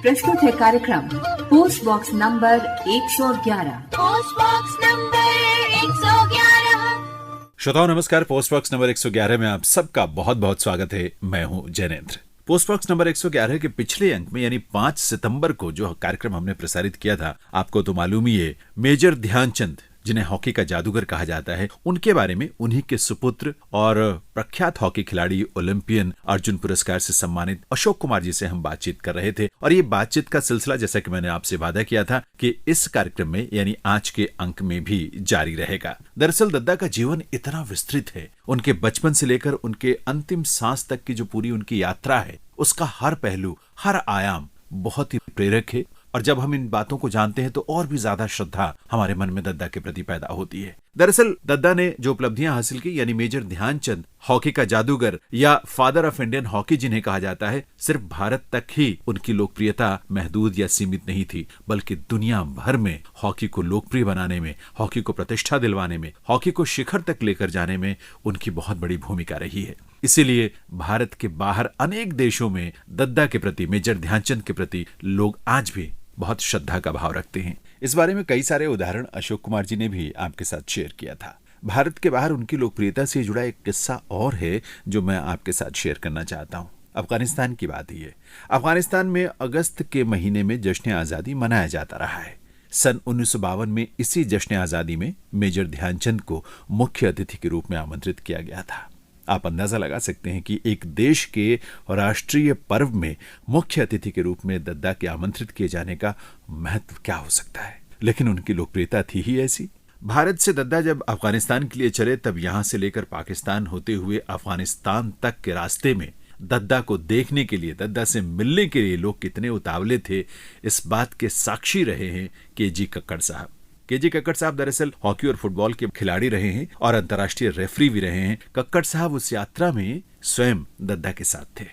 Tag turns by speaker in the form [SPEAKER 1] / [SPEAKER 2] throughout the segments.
[SPEAKER 1] प्रस्तुत है कार्यक्रम post box number 111।
[SPEAKER 2] Post box number 111।
[SPEAKER 3] श्रोताओं नमस्कार। पोस्ट बॉक्स नंबर 111 में आप सबका बहुत बहुत स्वागत है। मैं हूं जैनेंद्र। पोस्ट बॉक्स नंबर 111 के पिछले अंक में यानी 5 सितंबर को जो कार्यक्रम हमने प्रसारित किया था, आपको तो मालूम ही है, मेजर ध्यानचंद जिन्हें हॉकी का जादूगर कहा जाता है, उनके बारे में, उन्हीं के सुपुत्र और प्रख्यात हॉकी खिलाड़ी, ओलंपियन, अर्जुन पुरस्कार से सम्मानित अशोक कुमार जी से हम बातचीत कर रहे थे। और ये बातचीत का सिलसिला, जैसा कि मैंने आपसे वादा किया था, कि इस कार्यक्रम में यानी आज के अंक में भी जारी रहेगा। दरअसल दद्दा का जीवन इतना विस्तृत है, उनके बचपन से लेकर उनके अंतिम सांस तक की जो पूरी उनकी यात्रा है, उसका हर पहलू, हर आयाम बहुत ही प्रेरक है। और जब हम इन बातों को जानते हैं तो और भी ज्यादा श्रद्धा हमारे मन में दद्दा के प्रति पैदा होती है। दरअसल दद्दा ने जो उपलब्धियां हासिल की, यानी मेजर ध्यानचंद, हॉकी का जादूगर या फादर ऑफ इंडियन हॉकी जिन्हें कहा जाता है, सिर्फ भारत तक ही उनकी लोकप्रियता महदूद या सीमित नहीं थी, बल्कि दुनिया भर में हॉकी को लोकप्रिय बनाने में, हॉकी को प्रतिष्ठा दिलवाने में, हॉकी को शिखर तक लेकर जाने में उनकी बहुत बड़ी भूमिका रही है। इसीलिए भारत के बाहर अनेक देशों में दद्दा के प्रति, मेजर ध्यानचंद के प्रति लोग आज भी बहुत श्रद्धा का भाव रखते हैं। इस बारे में कई सारे उदाहरण अशोक कुमार जी ने भी आपके साथ शेयर किया था। भारत के बाहर उनकी लोकप्रियता से जुड़ा एक किस्सा और है जो मैं आपके साथ शेयर करना चाहता हूँ। अफगानिस्तान की बात ही है। अफगानिस्तान में अगस्त के महीने में जश्न आजादी मनाया जाता रहा है। सन 1952 में इसी जश्न आजादी में मेजर ध्यानचंद को मुख्य अतिथि के रूप में आमंत्रित किया गया था। आप अंदाजा लगा सकते हैं कि एक देश के राष्ट्रीय पर्व में मुख्य अतिथि के रूप में दद्दा के आमंत्रित किए जाने का महत्व क्या हो सकता है। लेकिन उनकी लोकप्रियता थी ही ऐसी। भारत से दद्दा जब अफगानिस्तान के लिए चले, तब यहां से लेकर पाकिस्तान होते हुए अफगानिस्तान तक के रास्ते में दद्दा को देखने के लिए, दद्दा से मिलने के लिए लोग कितने उतावले थे, इस बात के साक्षी रहे हैं के.जी. कक्कड़ साहब। के.जी. कक्कड़ साहब दरअसल हॉकी और फुटबॉल के खिलाड़ी रहे हैं और अंतर्राष्ट्रीय रेफरी भी रहे हैं। कक्कड़ साहब उस यात्रा में स्वयं दद्दा के साथ थे।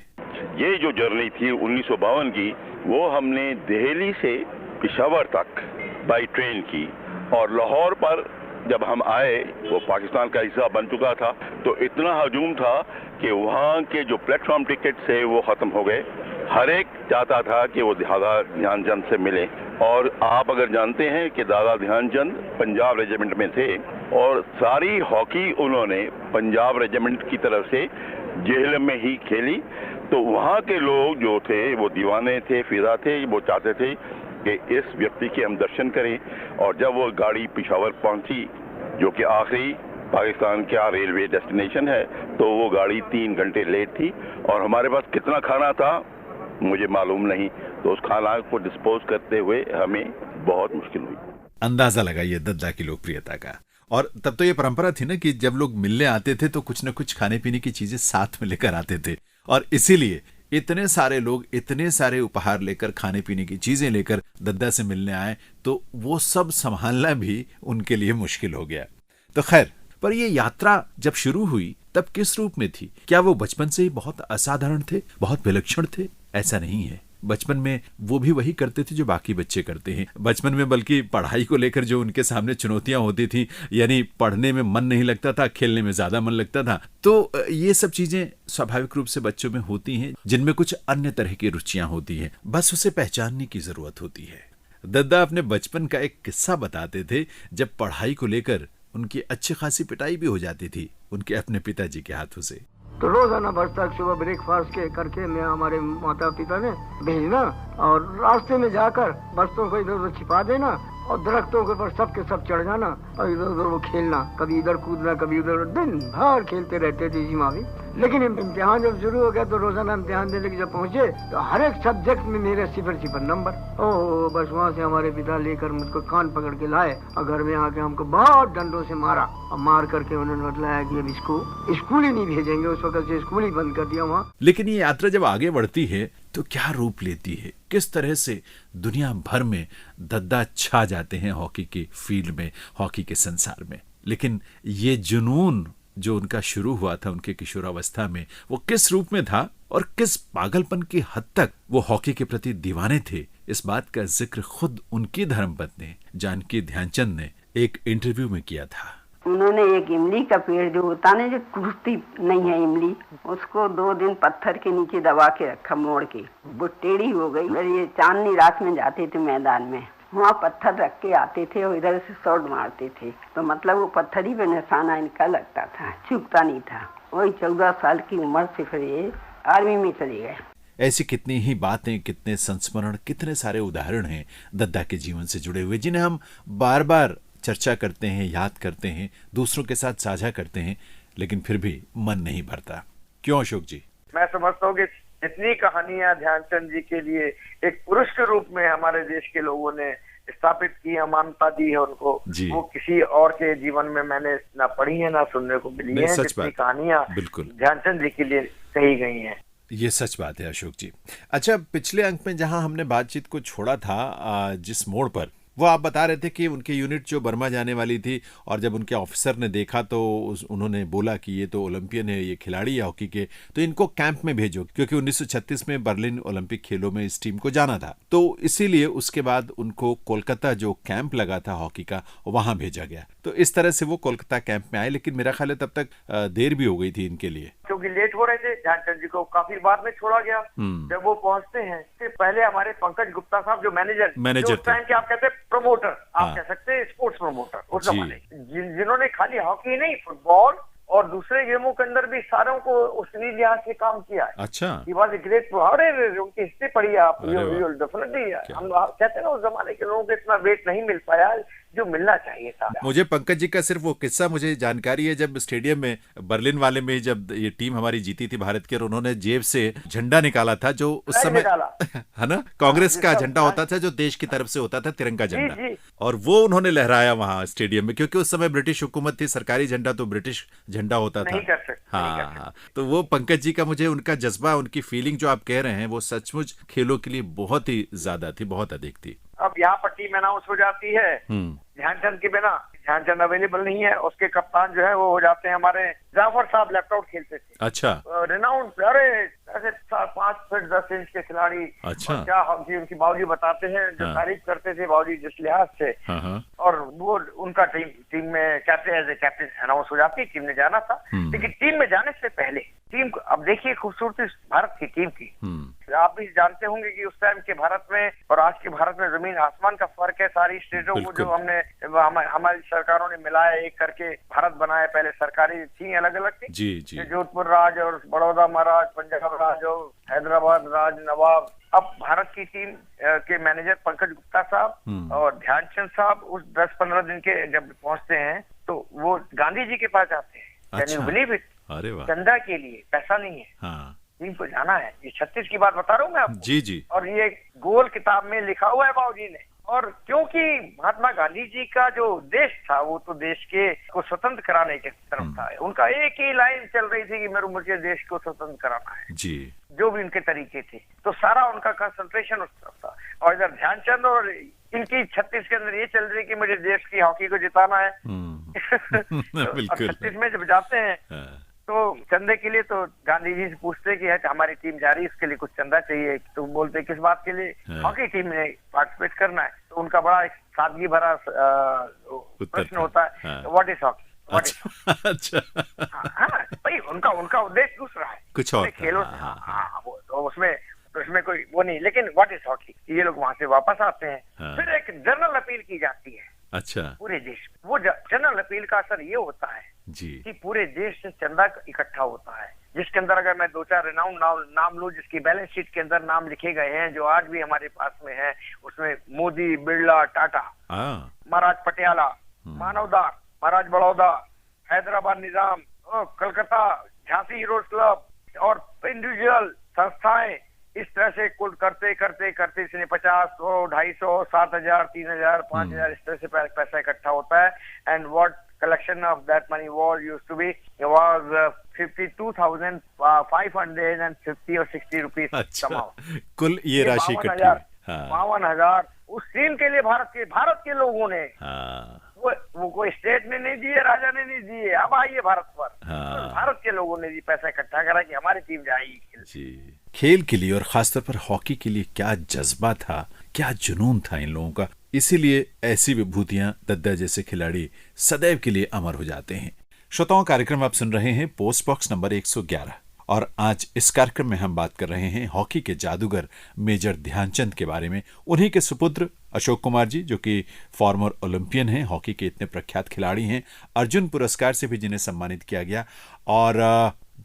[SPEAKER 4] ये जो जर्नी थी 1952 की, वो हमने दिल्ली से पेशावर तक बाई ट्रेन की, और लाहौर पर जब हम आए वो पाकिस्तान का हिस्सा बन चुका था, तो इतना हजूम था कि वहाँ के जो प्लेटफॉर्म टिकट थे वो खत्म हो गए। हर एक चाहता था कि वो दादा ध्यानचंद से मिले। और आप अगर जानते हैं कि दादा ध्यानचंद पंजाब रेजिमेंट में थे और सारी हॉकी उन्होंने पंजाब रेजिमेंट की तरफ से जेल में ही खेली, तो वहाँ के लोग जो थे वो दीवाने थे, फिदा थे, वो चाहते थे कि इस व्यक्ति के हम दर्शन करें। और जब वो गाड़ी पेशावर पहुंची, जो कि आखिरी पाकिस्तान का रेलवे डेस्टिनेशन है, तो वो गाड़ी 3 घंटे लेट थी और हमारे पास कितना खाना था मुझे मालूम नहीं, तो उस खाना को डिस्पोज करते हुए हमें बहुत मुश्किल हुई।
[SPEAKER 3] अंदाजा लगाइए दद्दा की लोकप्रियता का। और तब तो ये परंपरा थी ना कि जब लोग मिलने आते थे तो कुछ न कुछ खाने पीने की चीजें साथ में लेकर आते थे, और इसीलिए इतने सारे लोग इतने सारे उपहार लेकर, खाने पीने की चीजें लेकर दद्दा से मिलने आए, तो वो सब संभालना भी उनके लिए मुश्किल हो गया। तो खैर, पर ये यात्रा जब शुरू हुई तब किस रूप में थी? क्या वो बचपन से ही बहुत असाधारण थे, बहुत विलक्षण थे? ऐसा नहीं है। बचपन में वो भी वही करते थे जो बाकी बच्चे करते हैं। बचपन में बल्कि पढ़ाई को लेकर जो उनके सामने चुनौतियां होती थी, यानी पढ़ने में मन नहीं लगता था, खेलने में ज्यादा मन लगता था, तो ये सब चीजें स्वाभाविक रूप से बच्चों में होती हैं जिनमें कुछ अन्य तरह की रुचियां होती हैं। बस उसे पहचानने की जरूरत होती है। दद्दा अपने बचपन का एक किस्सा बताते थे जब पढ़ाई को लेकर उनकी अच्छी खासी पिटाई भी हो जाती थी उनके अपने पिताजी के हाथों से।
[SPEAKER 5] तो रोजाना बस तक सुबह ब्रेकफास्ट के करके मैं हमारे माता पिता ने भेजना, और रास्ते में जाकर बस्तों को इधर उधर छिपा देना और दरख्तों के ऊपर सबके सब चढ़ जाना और इधर उधर वो खेलना, कभी इधर कूदना, कभी उधर, दिन भर खेलते रहते थे जी माँ भी। लेकिन इम्तिहान जब शुरू हो गया तो रोजाना इम्तिहान देने के जब पहुंचे तो हर एक सब्जेक्ट में मेरे 0 नंबर। ओह, बस वहाँ से हमारे पिता लेकर मुझको कान पकड़ के लाए और घर में आके हमको बहुत डंडों से मारा, और मार करके उन्होंने बतलाया कि अब इसको स्कूल ही नहीं भेजेंगे। उस वक्त से स्कूल ही बंद कर दिया वहाँ।
[SPEAKER 3] लेकिन ये यात्रा जब आगे बढ़ती है तो क्या रूप लेती है, किस तरह से दुनिया भर में दद्दा छा जाते हैं हॉकी के फील्ड में, हॉकी के संसार में। लेकिन ये जुनून जो उनका शुरू हुआ था उनके किशोरावस्था में, वो किस रूप में था और किस पागलपन की हद तक वो हॉकी के प्रति दीवाने थे, इस बात का जिक्र खुद उनकी धर्मपत्नी जानकी ध्यानचंद ने एक इंटरव्यू में किया था।
[SPEAKER 6] उन्होंने एक इमली का पेड़ जो होता ना, जो टूटती नहीं है इमली, उसको 2 दिन पत्थर के नीचे दबा के रखा मोड़ के, वो टेढ़ी हो गई। फिर ये चांदनी रात में जाते थे मैदान में, वहाँ पत्थर रख के आते थे और इधर से शॉट मारते थे, तो मतलब वो पत्थर ही पे निशाना इनका लगता था, चूकता नहीं था। वही 14 साल की उम्र से फिर ये आर्मी में चले गए।
[SPEAKER 3] ऐसी कितनी ही बातें, कितने संस्मरण, कितने सारे उदाहरण हैं दद्दा के जीवन से जुड़े हुए, जिन्हें हम बार बार चर्चा करते हैं, याद करते हैं, दूसरों के साथ साझा करते हैं, लेकिन फिर भी मन नहीं भरता। क्यों अशोक जी?
[SPEAKER 7] मैं समझता हूँ कि जितनी कहानियां ध्यानचंद जी के लिए एक पुरुष के रूप में हमारे देश के लोगों ने स्थापित की है, मान्यता दी है उनको, वो किसी और के जीवन में मैंने ना पढ़ी है ना सुनने को मिली है। जितनी कहानियां बिल्कुल ध्यानचंद जी के लिए कही गई हैं,
[SPEAKER 3] ये सच बात है अशोक जी। अच्छा, पिछले अंक में जहां हमने बातचीत को छोड़ा था, जिस मोड़ पर वो आप बता रहे थे कि उनकी यूनिट जो बर्मा जाने वाली थी, और जब उनके ऑफिसर ने देखा तो उन्होंने बोला कि ये तो ओलंपियन है, ये खिलाड़ी है हॉकी के, तो इनको कैंप में भेजो, क्योंकि 1936 में बर्लिन ओलंपिक खेलों में इस टीम को जाना था। तो इसीलिए उसके बाद उनको कोलकाता जो कैंप लगा था हॉकी का, वहां भेजा गया। तो इस तरह से वो कोलकाता कैंप में आए, लेकिन मेरा ख्याल है तब तक देर भी हो गई थी इनके लिए,
[SPEAKER 7] क्योंकि लेट हो रहे थे। ध्यानचंद जी को काफी बाद में छोड़ा गया। जब वो पहुंचते हैं उससे पहले हमारे पंकज गुप्ता साहब जो मैनेजर थे, आप कहते हैं प्रमोटर, आप कह सकते हैं स्पोर्ट्स प्रमोटर उस जमाने, जिन्होंने खाली हॉकी नहीं, फुटबॉल और दूसरे गेमों के अंदर भी सारों को उस लिहाज से काम किया है।
[SPEAKER 3] अच्छा,
[SPEAKER 7] ग्रेट। उनकी हिस्ट्री पढ़ी आप, डेफिनेटली। हम कहते हैं ना, उस जमाने के लोगों को इतना वेट नहीं मिल पाया जो मिलना चाहिए था।
[SPEAKER 3] मुझे पंकज जी का सिर्फ वो किस्सा मुझे जानकारी है, जब स्टेडियम में बर्लिन वाले में जब ये टीम हमारी जीती थी भारत की, और उन्होंने जेब से झंडा निकाला था जो उस समय है ना कांग्रेस का झंडा होता था, जो देश की तरफ से होता था, तिरंगा झंडा, और वो उन्होंने लहराया वहां स्टेडियम में, क्योंकि उस समय ब्रिटिश हुकूमत थी, सरकारी झंडा तो ब्रिटिश झंडा होता था। हाँ, तो वो पंकज जी का मुझे उनका जज्बा, उनकी फीलिंग जो आप कह रहे हैं, वो सचमुच खेलों के लिए बहुत ही ज्यादा थी, बहुत अधिक थी।
[SPEAKER 7] अब यहाँ पर टीम अनाउंस हो जाती है, ध्यानचंद के बिना, ध्यानचंद अवेलेबल नहीं है, उसके कप्तान जो है वो हो जाते हैं हमारे जाफर साहब, लेफ्ट आउट खेलते थे।
[SPEAKER 3] अच्छा,
[SPEAKER 7] रिनाउंड प्लेयर, ऐसे 5 फीट 10 इंच के खिलाड़ी।
[SPEAKER 3] अच्छा,
[SPEAKER 7] क्या हॉकी उनकी बाबूजी बताते हैं, जो तारीफ करते थे बाबूजी जिस लिहाज से, और वो उनका टीम में captain, as a captain announce हो जाती, टीम ने जाना था। लेकिन टीम में जाने से पहले टीम को, अब देखिए खूबसूरती भारत की टीम की, आप भी जानते होंगे कि उस टाइम के भारत में और आज के भारत में जमीन आसमान का फर्क है। सारी स्टेटों को जो हमारी सरकारों ने मिलाया, एक करके भारत बनाया। पहले सरकारी थी, अलग अलग थी, जी। जोधपुर राज और बड़ौदा महाराज, पंजाब राज और हैदराबाद राज, नवाब। अब भारत की टीम के मैनेजर पंकज गुप्ता साहब और ध्यानचंद साहब उस 10-15 दिन के जब पहुंचते हैं, तो वो गांधी जी के पास जाते हैं। Can you believe it? चंदा के लिए, पैसा नहीं है, टीम को जाना है। ये 36 की बात बता रहा हूँ मैं आपको। जी। और ये गोल किताब में लिखा हुआ है बाबूजी ने। और क्योंकि महात्मा गांधी जी का जो देश था, वो तो देश के को स्वतंत्र कराने के तरफ था। उनका एक ही लाइन चल रही थी कि मेरे मुझे देश को स्वतंत्र कराना है, जी, जो भी उनके तरीके थे। तो सारा उनका कंसंट्रेशन उस तरफ था। और इधर ध्यानचंद और इनकी 36 के अंदर ये चल रही कि मुझे देश की हॉकी को जिताना है। 36 में जब जाते हैं तो चंदे के लिए, तो गांधी जी से पूछते कि हमारी टीम जा रही है, इसके लिए कुछ चंदा चाहिए। तो बोलते किस बात के लिए? हॉकी टीम में पार्टिसिपेट करना है। तो उनका बड़ा एक सादगी भरा प्रश्न होता है, व्हाट इज हॉकी?
[SPEAKER 3] अच्छा,
[SPEAKER 7] भाई उनका उद्देश्य दूसरा है, कुछ और खेलों। तो उसमें कोई वो नहीं, लेकिन व्हाट इज हॉकी? ये लोग वहां से वापस आते हैं। फिर एक जनरल अपील की जाती है, अच्छा, पूरे देश में। वो जनरल अपील का असर ये होता है जी कि पूरे देश से चंदा इकट्ठा होता है, जिसके अंदर अगर मैं 2-4 रिनाउंड नाम लूं, जिसकी बैलेंस शीट के अंदर नाम लिखे गए हैं, जो आज भी हमारे पास में है। उसमें मोदी, बिरला, टाटा, महाराज पटियाला, मानवदार, महाराज बड़ौदा, हैदराबाद निजाम, कलकत्ता, झांसी हीरोज क्लब और इंडिविजुअल संस्थाएं। इस तरह से कुल करते इसने 50, 100, 250, 7,000, 3,000, 5,000 इस तरह से पैसा इकट्ठा होता है। And what collection of that money used to be, it was 52,550 or 60 rupees somehow.
[SPEAKER 3] कुल ये राशि इकट्ठी
[SPEAKER 7] 52,000 उस टीम के लिए भारत के लोगों ने, वो कोई स्टेट ने नहीं दिए, राजा ने नहीं दिए। अब आइए भारत पर, भारत के लोगों ने पैसा इकट्ठा करा कि हमारी टीम जाएगी
[SPEAKER 3] खेल के लिए, और खासतौर पर हॉकी के लिए। क्या जज्बा था, क्या जुनून था इन लोगों का। इसीलिए ऐसी विभूतियां दद्दा जैसे खिलाड़ी सदैव के लिए अमर हो जाते हैं। श्रोताओं, कार्यक्रम आप सुन रहे हैं पोस्ट बॉक्स नंबर 111 और आज इस कार्यक्रम में हम बात कर रहे हैं हॉकी के जादूगर मेजर ध्यानचंद के बारे में। उन्हीं के सुपुत्र अशोक कुमार जी, जो कि फॉर्मर ओलंपियन हैं, हॉकी के इतने प्रख्यात खिलाड़ी हैं, अर्जुन पुरस्कार से भी जिन्हें सम्मानित किया गया, और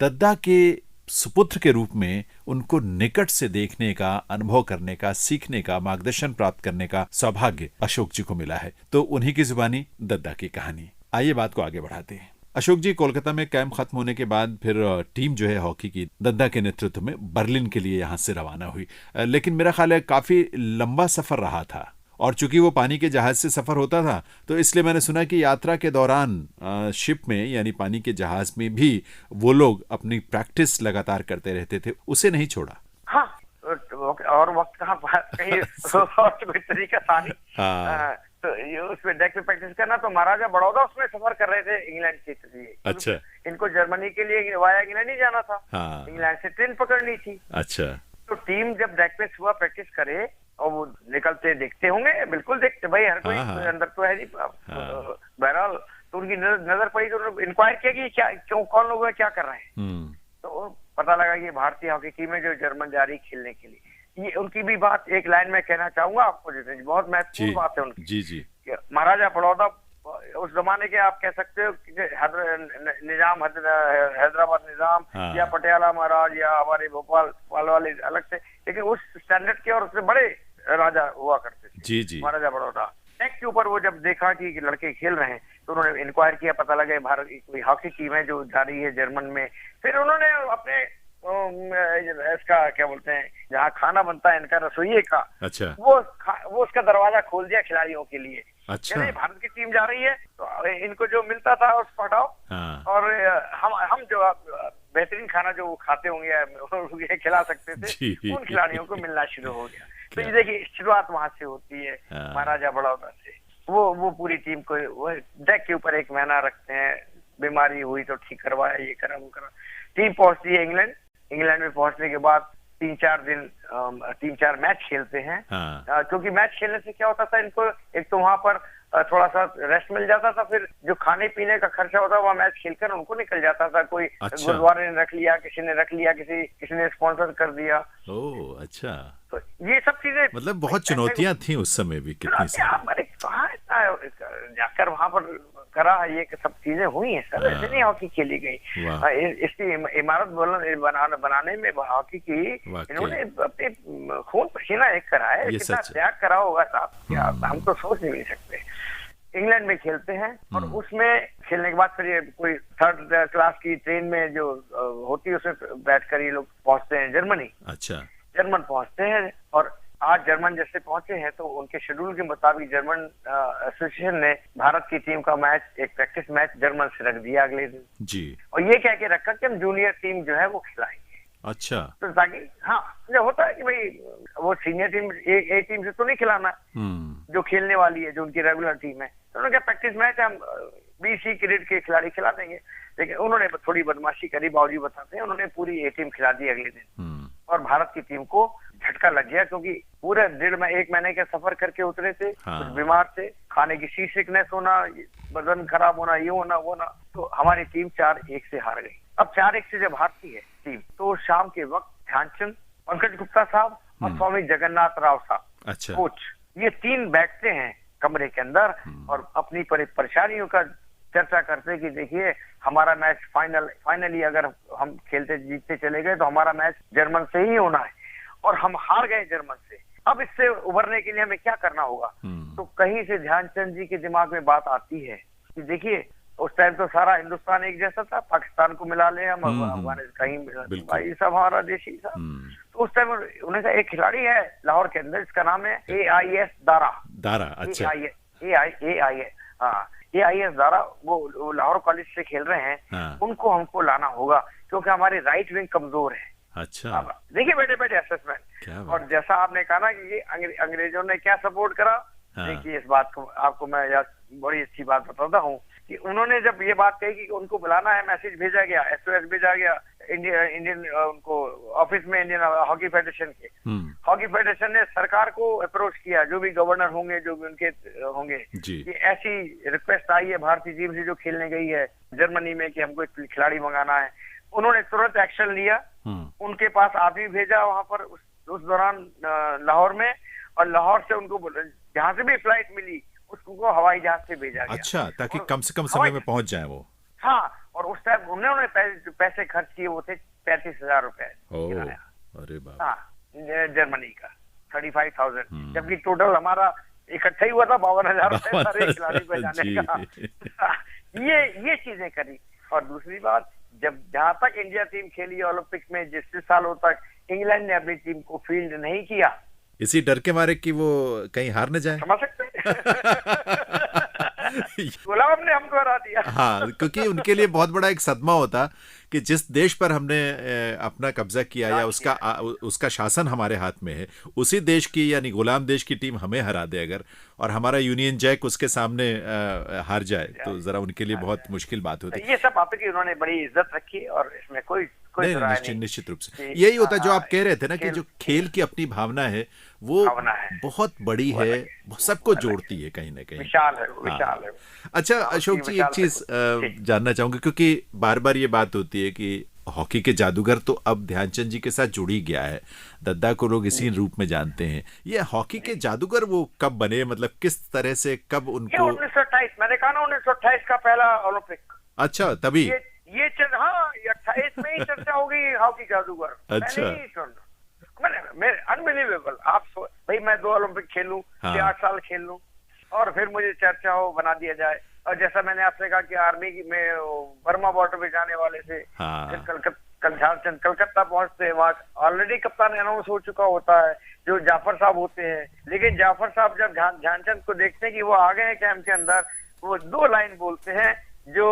[SPEAKER 3] दद्दा के सुपुत्र के रूप में उनको निकट से देखने का, अनुभव करने का, सीखने का, मार्गदर्शन प्राप्त करने का सौभाग्य अशोक जी को मिला है। तो उन्हीं की जुबानी दद्दा की कहानी। आइए बात को आगे बढ़ाते हैं। अशोक जी, कोलकाता में कैंप खत्म होने के बाद फिर टीम जो है हॉकी की दद्दा के नेतृत्व में बर्लिन के लिए यहाँ से रवाना हुई, लेकिन मेरा ख्याल है काफी लंबा सफर रहा था, और चूंकि वो पानी के जहाज से सफर होता था तो इसलिए मैंने सुना कि यात्रा के दौरान शिप में यानी पानी के जहाज में भी वो लोग अपनी प्रैक्टिस लगातार करते रहते थे, उसे नहीं छोड़ा।
[SPEAKER 7] हाँ, और वक्त कहाँ कहीं और कोई तरीका था नहीं। तो ये उसमें डेक पे प्रैक्टिस करना, तो महाराजा बड़ौदा उसमें सफर कर रहे थे इंग्लैंड के लिए।
[SPEAKER 3] अच्छा।
[SPEAKER 7] इनको जर्मनी के लिए वाया इंग्लैंड ही जाना था।
[SPEAKER 3] हाँ।
[SPEAKER 7] इंग्लैंड से ट्रेन पकड़नी थी।
[SPEAKER 3] अच्छा।
[SPEAKER 7] तो टीम जब डेक पे सुबह प्रैक्टिस करे और वो निकलते देखते होंगे, बिल्कुल देखते भाई, हर कोई अंदर तो है नहीं। बहरहाल तो उनकी नजर पड़ी तो उन्होंने इंक्वायर किया कि क्या, क्यों, कौन लोग क्या कर रहे हैं। तो पता लगा कि भारतीय हॉकी टीम है जो जर्मन जा रही खेलने के लिए। ये उनकी भी बात एक लाइन में कहना चाहूंगा आपको, जैसे बहुत महत्वपूर्ण बात है उनकी।
[SPEAKER 3] जी जी।
[SPEAKER 7] महाराजा बड़ौदा उस जमाने के आप कह सकते हो निजाम, हैदराबाद निजाम, या पटियाला महाराज, या हमारे भोपाल वाले अलग से, लेकिन उस स्टैंडर्ड के और उससे बड़े राजा हुआ करते थे।
[SPEAKER 3] जी जी।
[SPEAKER 7] महाराजा बड़ौदा टेक के ऊपर वो जब देखा कि लड़के खेल रहे हैं तो उन्होंने इंक्वायर किया, पता लगा भारत की कोई हॉकी टीम है जो जा रही है जर्मन में। फिर उन्होंने अपने इसका क्या बोलते हैं, जहाँ खाना बनता है इनका, रसोइये का,
[SPEAKER 3] अच्छा,
[SPEAKER 7] वो उसका दरवाजा खोल दिया खिलाड़ियों के लिए।
[SPEAKER 3] अच्छा।
[SPEAKER 7] भारत की टीम जा रही है तो इनको जो मिलता था उसको हटाओ।
[SPEAKER 3] हाँ।
[SPEAKER 7] और हम जो बेहतरीन खाना जो खाते होंगे खिला सकते थे, उन खिलाड़ियों को मिलना शुरू हो गया। तो ये देखिए शुरुआत वहां से होती है, महाराजा बड़ौदा से। वो पूरी टीम को वो डेक के ऊपर एक महीना रखते हैं, बीमारी हुई तो ठीक करवाया, ये करा वो करा। टीम पहुंचती है इंग्लैंड में पहुंचने के बाद 3-4 मैच खेलते हैं। क्योंकि मैच खेलने से क्या होता था, इनको एक तो वहां पर थोड़ा सा रेस्ट मिल जाता था, फिर जो खाने पीने का खर्चा होता वह मैच खेलकर उनको निकल जाता था। कोई गुरुद्वारे ने रख लिया, किसी ने रख लिया, किसी ने स्पॉन्सर कर दिया।
[SPEAKER 3] ओह अच्छा।
[SPEAKER 7] तो ये सब चीजें
[SPEAKER 3] मतलब बहुत चुनौतियां थी उस समय भी, कितनी सारी।
[SPEAKER 7] जाकर वहां पर करा, ये सब चीजें हुई हैं सर, ऐसे नहीं हॉकी खेली गई। इसकी इमारत बनाने में हॉकी की इन्होंने अपने खून पसीना एक करा है, कितना त्याग करा होगा साहब, क्या हम तो सोच नहीं सकते। इंग्लैंड में खेलते हैं और उसमें खेलने के बाद फिर ये कोई 3rd क्लास की ट्रेन में जो होती है उसमें बैठकर ये लोग पहुंचते हैं जर्मनी। अच्छा। जर्मन पहुंचते हैं और आज जर्मन जैसे पहुंचे हैं तो उनके शेड्यूल के मुताबिक जर्मन एसोसिएशन ने भारत की टीम का मैच, एक प्रैक्टिस मैच जर्मन से रख दिया अगले दिन जी, और ये कह के रखा कि हम जूनियर टीम जो है वो खिलाएंगे। अच्छा। तो ताकि हाँ जो होता है कि भाई वो सीनियर टीम ए टीम से तो नहीं खिलाना जो खेलने वाली है, जो उनकी रेगुलर टीम है, तो उन्होंने कहा प्रैक्टिस मैच हम BC ग्रेड के खिलाड़ी खिला देंगे। लेकिन उन्होंने थोड़ी बदमाशी करी, बावजूद बताते हैं, उन्होंने पूरी A टीम खिला दी अगले दिन और भारत की टीम को झटका लग गया, क्योंकि पूरे 1.5 महीने का सफर करके उतरे थे। कुछ बीमार थे, खाने की सी सिकनेस होना, बदन खराब होना, ये होना वो होना, तो हमारी टीम 4-1 से हार गई। अब 4-1 से जब हारती है टीम तो शाम के वक्त ध्यानचंद, पंकज गुप्ता साहब और स्वामी जगन्नाथ राव साहब कोच, ये 3 बैठते हैं कमरे के अंदर और अपनी परेशानियों का चर्चा करते कि देखिए हमारा मैच फाइनली अगर हम खेलते जीतते चले गए तो हमारा मैच जर्मन से ही होना है और हम हार गए जर्मन से। अब इससे उभरने के लिए हमें क्या करना होगा? तो कहीं से ध्यानचंद जी के दिमाग में बात आती है कि देखिए उस टाइम तो सारा हिंदुस्तान एक जैसा था, पाकिस्तान को मिला ले हम, कहीं भाई सब हमारा देशी था। तो उस टाइम उन्होंने कहा एक खिलाड़ी है लाहौर के अंदर, इसका नाम है AIS दारा। अच्छा। AIS दारा, वो लाहौर कॉलेज से खेल रहे हैं, उनको हमको लाना होगा क्योंकि हमारे राइट विंग कमजोर है। अच्छा। देखिए बेटे असेसमेंट, और जैसा आपने कहा ना कि अंग्रेजों ने क्या सपोर्ट करा, देखिए इस बात को आपको मैं बड़ी अच्छी बात बताता हूँ कि उन्होंने जब ये बात कही कि उनको बुलाना है, मैसेज भेजा गया, SOS भेजा गया इंडियन उनको ऑफिस में इंडियन हॉकी फेडरेशन के, हॉकी फेडरेशन ने सरकार को अप्रोच किया, जो भी गवर्नर होंगे, जो भी उनके होंगे, कि ऐसी रिक्वेस्ट आई है भारतीय टीम से जो खेलने गई है जर्मनी में कि हमको एक खिलाड़ी मंगाना है। उन्होंने तुरंत एक्शन लिया, उनके पास आदमी भेजा वहां पर उस दौरान लाहौर में, और लाहौर से उनको जहां से भी फ्लाइट मिली उसको हवाई जहाज से भेजा गया।
[SPEAKER 3] अच्छा, ताकि कम से कम समय में पहुंच जाए वो।
[SPEAKER 7] हाँ, और उस टाइम उन्होंने पैसे खर्च किए वो थे 35,000 रुपए।
[SPEAKER 3] अरे बाप।
[SPEAKER 7] हाँ, जर्मनी का 35,000, जबकि टोटल हमारा इकट्ठा ही हुआ था 52,000 रुपए सारे खिलाड़ी को जाने का। ये चीजें करी। और दूसरी बात, जहां तक इंडिया टीम खेली ओलंपिक्स में, जिस सालों तक इंग्लैंड ने अपनी टीम को फील्ड नहीं किया,
[SPEAKER 3] इसी डर के मारे कि वो कहीं हार न जाए।
[SPEAKER 7] समझ सकते गुलाम ने हमको हरा दिया।
[SPEAKER 3] हाँ, क्योंकि उनके लिए बहुत बड़ा एक सदमा होता कि जिस देश पर हमने अपना कब्जा किया या उसका शासन हमारे हाथ में है, उसी देश की यानी गुलाम देश की टीम हमें हरा दे अगर, और हमारा यूनियन जैक उसके सामने हार जाए, तो जरा उनके लिए बहुत मुश्किल बात होती है।
[SPEAKER 7] ये सब बातें की उन्होंने बड़ी इज्जत रखी, और इसमें कोई
[SPEAKER 3] निश्चित रूप से यही होता है जो आप कह रहे थे ना, कि जो खेल की अपनी भावना है वो बहुत बड़ी है, सबको जोड़ती है कहीं ना कहीं,
[SPEAKER 7] विशाल है।
[SPEAKER 3] अच्छा अशोक जी, एक चीज जानना चाहूंगा, क्योंकि बार बार ये बात होती है कि हॉकी के जादूगर तो अब ध्यानचंद जी के साथ जुड़ी गया है, दद्दा को लोग इसी रूप में जानते हैं। ये हॉकी के जादूगर वो कब बने, मतलब किस तरह से, कब उनको?
[SPEAKER 7] 1928, मैंने कहा ना 1928 का पहला ओलंपिक।
[SPEAKER 3] अच्छा, तभी
[SPEAKER 7] ये 28 में ही चर्चा हो गई हॉकी जादूगर। अच्छा, मैं अनबिलीवेबल। आप भाई मैं 2 ओलंपिक खेलूं, 8 साल खेल लूं, और फिर मुझे चर्चा हो बना दिया जाए। और जैसा मैंने आपसे कहा कि आर्मी में बर्मा बॉर्डर पे जाने वाले से कलकत्ता पहुंचते, वहाँ ऑलरेडी कप्तान अनाउंस हो चुका होता है, जो जाफर साहब होते हैं। लेकिन जाफर साहब जब ध्यानचंद को देखते हैं कि वो आ गए हैं कैंप के अंदर, वो 2 लाइन बोलते हैं जो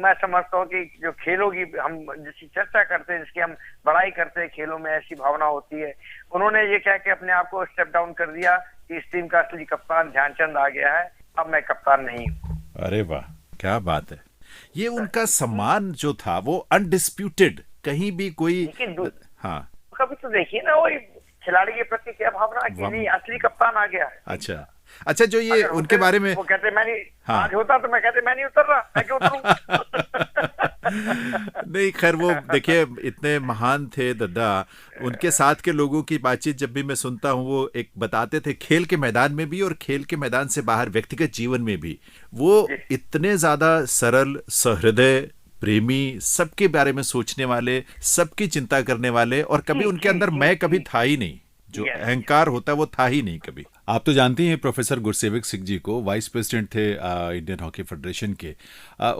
[SPEAKER 7] मैं समझता हूँ कि जो खेलों की हम जिसकी चर्चा करते हैं, जिसकी हम बड़ाई करते हैं, खेलों में ऐसी भावना होती है। उन्होंने ये कह के अपने आप को स्टेप डाउन कर दिया कि इस टीम का असली कप्तान ध्यानचंद आ गया है, अब मैं कप्तान नहीं हूँ।
[SPEAKER 3] अरे वाह, क्या बात है। ये उनका सम्मान जो था वो अनडिस्प्यूटेड, कहीं भी कोई। हाँ,
[SPEAKER 7] कभी तो देखिए ना, वो खिलाड़ी के प्रति क्या भावना कि नहीं, असली कप्तान आ गया है।
[SPEAKER 3] अच्छा, जो ये उनके बारे में
[SPEAKER 7] वो कहते मैं नहीं, आज होता तो मैं कहते मैं नहीं उतर रहा, मैं क्यों उतरूं?
[SPEAKER 3] नहीं, खैर वो देखिए इतने महान थे दद्दा, उनके साथ के लोगों की बातचीत जब भी मैं सुनता हूँ, वो एक बताते थे खेल के मैदान में भी और खेल के मैदान से बाहर व्यक्तिगत जीवन में भी वो इतने ज्यादा सरल, सहृदय, प्रेमी, सबके बारे में सोचने वाले, सबकी चिंता करने वाले, और कभी उनके अंदर मैं कभी था ही नहीं, जो अहंकार होता है वो था ही नहीं कभी। आप तो जानती हैं प्रोफेसर गुरसेवक सिंह जी को, वाइस प्रेसिडेंट थे इंडियन हॉकी फेडरेशन के।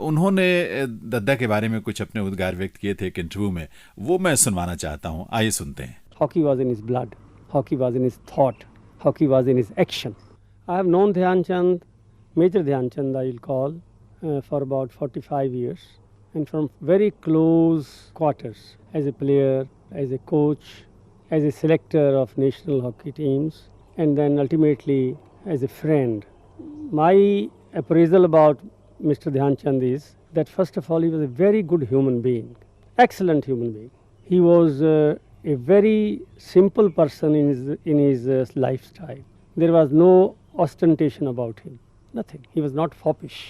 [SPEAKER 3] उन्होंने दद्दा के बारे में कुछ अपने उद्गार व्यक्त किए थे एक इंटरव्यू में, वो मैं सुनवाना चाहता हूँ, आइए सुनते हैं।
[SPEAKER 8] Hockey was in his blood, hockey was in his thought, hockey was in his action. I have known Dhyanchand, major Dhyanchand I will call, for about 45 years, and from very close quarters as a player, as a coach, as a selector of national hockey teams, and then ultimately as a friend. My appraisal about Mr. Dhyanchand is that first of all he was a very good human being, excellent human being. He was a very simple person in his lifestyle. There was no ostentation about him, nothing. He was not foppish.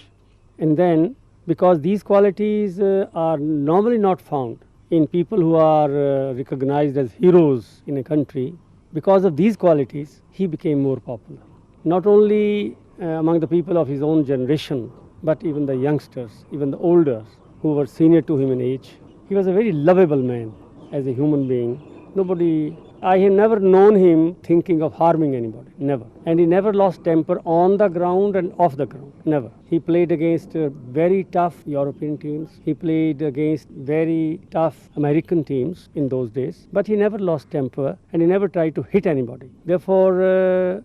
[SPEAKER 8] And then because these qualities are normally not found in people who are recognized as heroes in a country, because of these qualities he became more popular, not only among the people of his own generation, but even the youngsters, even the older who were senior to him in age. He was a very lovable man as a human being. I have never known him thinking of harming anybody, never. And he never lost temper on the ground and off the ground, never. He played against very tough European teams. He played against very tough American teams in those days. But he never lost temper and he never tried to hit anybody. Therefore,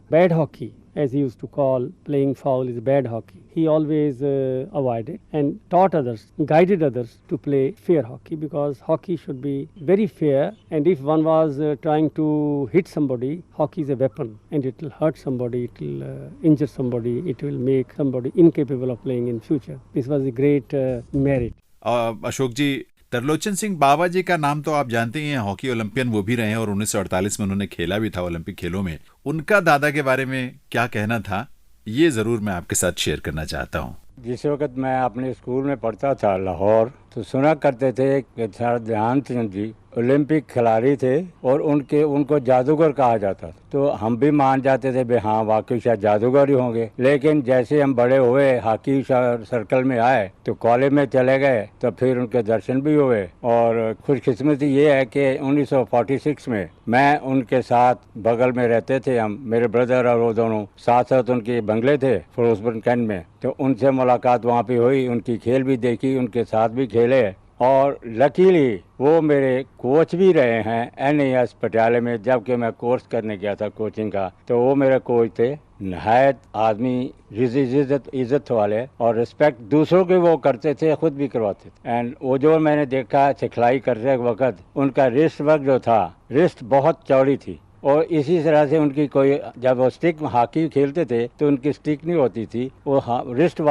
[SPEAKER 8] bad hockey, as he used to call playing foul is bad hockey, he always avoided and taught others, guided others to play fair hockey, because hockey should be very fair, and if one was trying to hit somebody, hockey is a weapon and it will hurt somebody, it will injure somebody, it will make somebody incapable of playing in future. This was a great merit.
[SPEAKER 3] Ashok ji, Trilochan Singh Bawa ji का नाम तो आप जानते ही हैं, hockey Olympian वो भी रहे हैं और 1948 में उन्होंने खेला भी था ओलंपिक खेलों में। उनका दादा के बारे में क्या कहना था, ये जरूर मैं आपके साथ शेयर करना चाहता हूँ।
[SPEAKER 9] जिस वक्त मैं अपने स्कूल में पढ़ता था लाहौर, तो सुना करते थे कि सर ध्यानचंद जी ओलंपिक खिलाड़ी थे और उनको जादूगर कहा जाता था। तो हम भी मान जाते थे भाई हाँ वाकई शायद जादूगर ही होंगे। लेकिन जैसे हम बड़े हुए, हॉकी सर्कल में आए, तो कॉलेज में चले गए, तो फिर उनके दर्शन भी हुए। और खुशकिस्मती ये है कि 1946 में मैं उनके साथ बगल में रहते थे, हम मेरे ब्रदर और वो दोनों साथ साथ उनके बंगले थे फिरोजपुर कैंट में। तो उनसे मुलाकात वहाँ पे हुई, उनकी खेल भी देखी, उनके साथ भी खेले। और लकीली वो मेरे कोच भी रहे हैं NAS पटियाले में, जबकि मैं कोर्स करने गया था कोचिंग का। तो वो मेरे कोच थे, नहायत आदमी, इज्जत वाले, और रिस्पेक्ट दूसरों के वो करते थे, खुद भी करवाते थे। एंड वो जो मैंने देखा सिखलाई करते वक्त, उनका रिस्ट वर्क जो था, रिस्ट बहुत चौड़ी थी। और इसी तरह से उनकी कोई, जब वो स्टिक हॉकी खेलते थे तो उनकी स्टिक नहीं होती थी, वो रिस्ट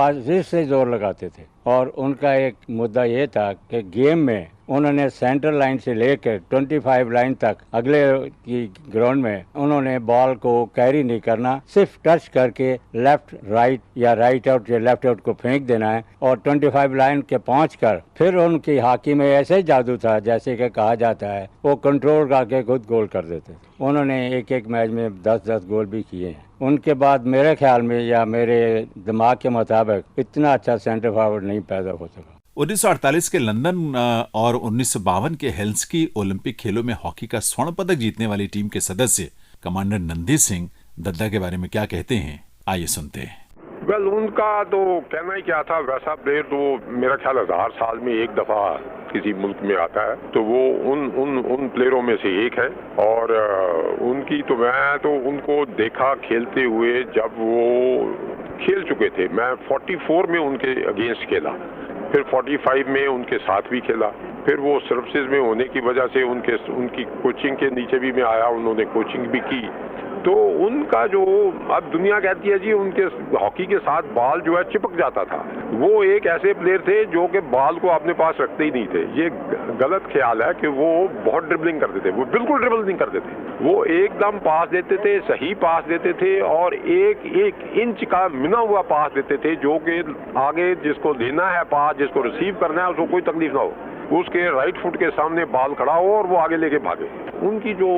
[SPEAKER 9] से जोर लगाते थे। और उनका एक मुद्दा ये था कि गेम में उन्होंने सेंटर लाइन से लेकर 25 लाइन तक अगले की ग्राउंड में उन्होंने बॉल को कैरी नहीं करना, सिर्फ टच करके लेफ्ट राइट या राइट आउट या लेफ्ट आउट को फेंक देना है। और 25 लाइन के पहुंच कर फिर उनकी हॉकी में ऐसे जादू था, जैसे कि कहा जाता है, वो कंट्रोल करके खुद गोल कर देते थे। उन्होंने एक मैच में 10-10 गोल भी किए हैं। उनके बाद मेरे ख्याल में या मेरे दिमाग के मुताबिक इतना अच्छा सेंटर फॉरवर्ड नहीं पैदा हो सका।
[SPEAKER 3] 1948 के लंदन और 1952 के हेल्सिंकी ओलंपिक खेलों में हॉकी का स्वर्ण पदक जीतने वाली टीम के सदस्य कमांडर नंदी सिंह दद्दा के बारे में क्या कहते हैं, आइए सुनते हैं।
[SPEAKER 10] वेल, उनका तो कहना ही क्या था, वैसा प्लेयर तो मेरा ख्याल 1000 साल में एक दफा किसी मुल्क में आता है, तो वो उन प्लेयरों में से एक है। और उनकी तो मैं तो उनको देखा खेलते हुए जब वो खेल चुके थे। मैं 44 में उनके अगेंस्ट खेला, फिर 45 में उनके साथ भी खेला, फिर वो सर्विसेज में होने की वजह से उनकी कोचिंग के नीचे भी मैं आया, उन्होंने कोचिंग भी की। तो उनका जो, अब दुनिया कहती है जी उनके हॉकी के साथ बॉल जो है चिपक जाता था। वो एक ऐसे प्लेयर थे जो कि बॉल को अपने पास रखते ही नहीं थे। ये गलत ख्याल है कि वो बहुत ड्रिबलिंग करते थे, वो बिल्कुल ड्रिबल नहीं करते थे। वो एकदम पास देते थे, सही पास देते थे, और एक इंच का मिना हुआ पास देते थे, जो कि आगे जिसको देना है पास, जिसको रिसीव करना है, उसको कोई तकलीफ ना हो, उसके राइट फुट के सामने बॉल खड़ा हो और वो आगे लेके भागे। उनकी जो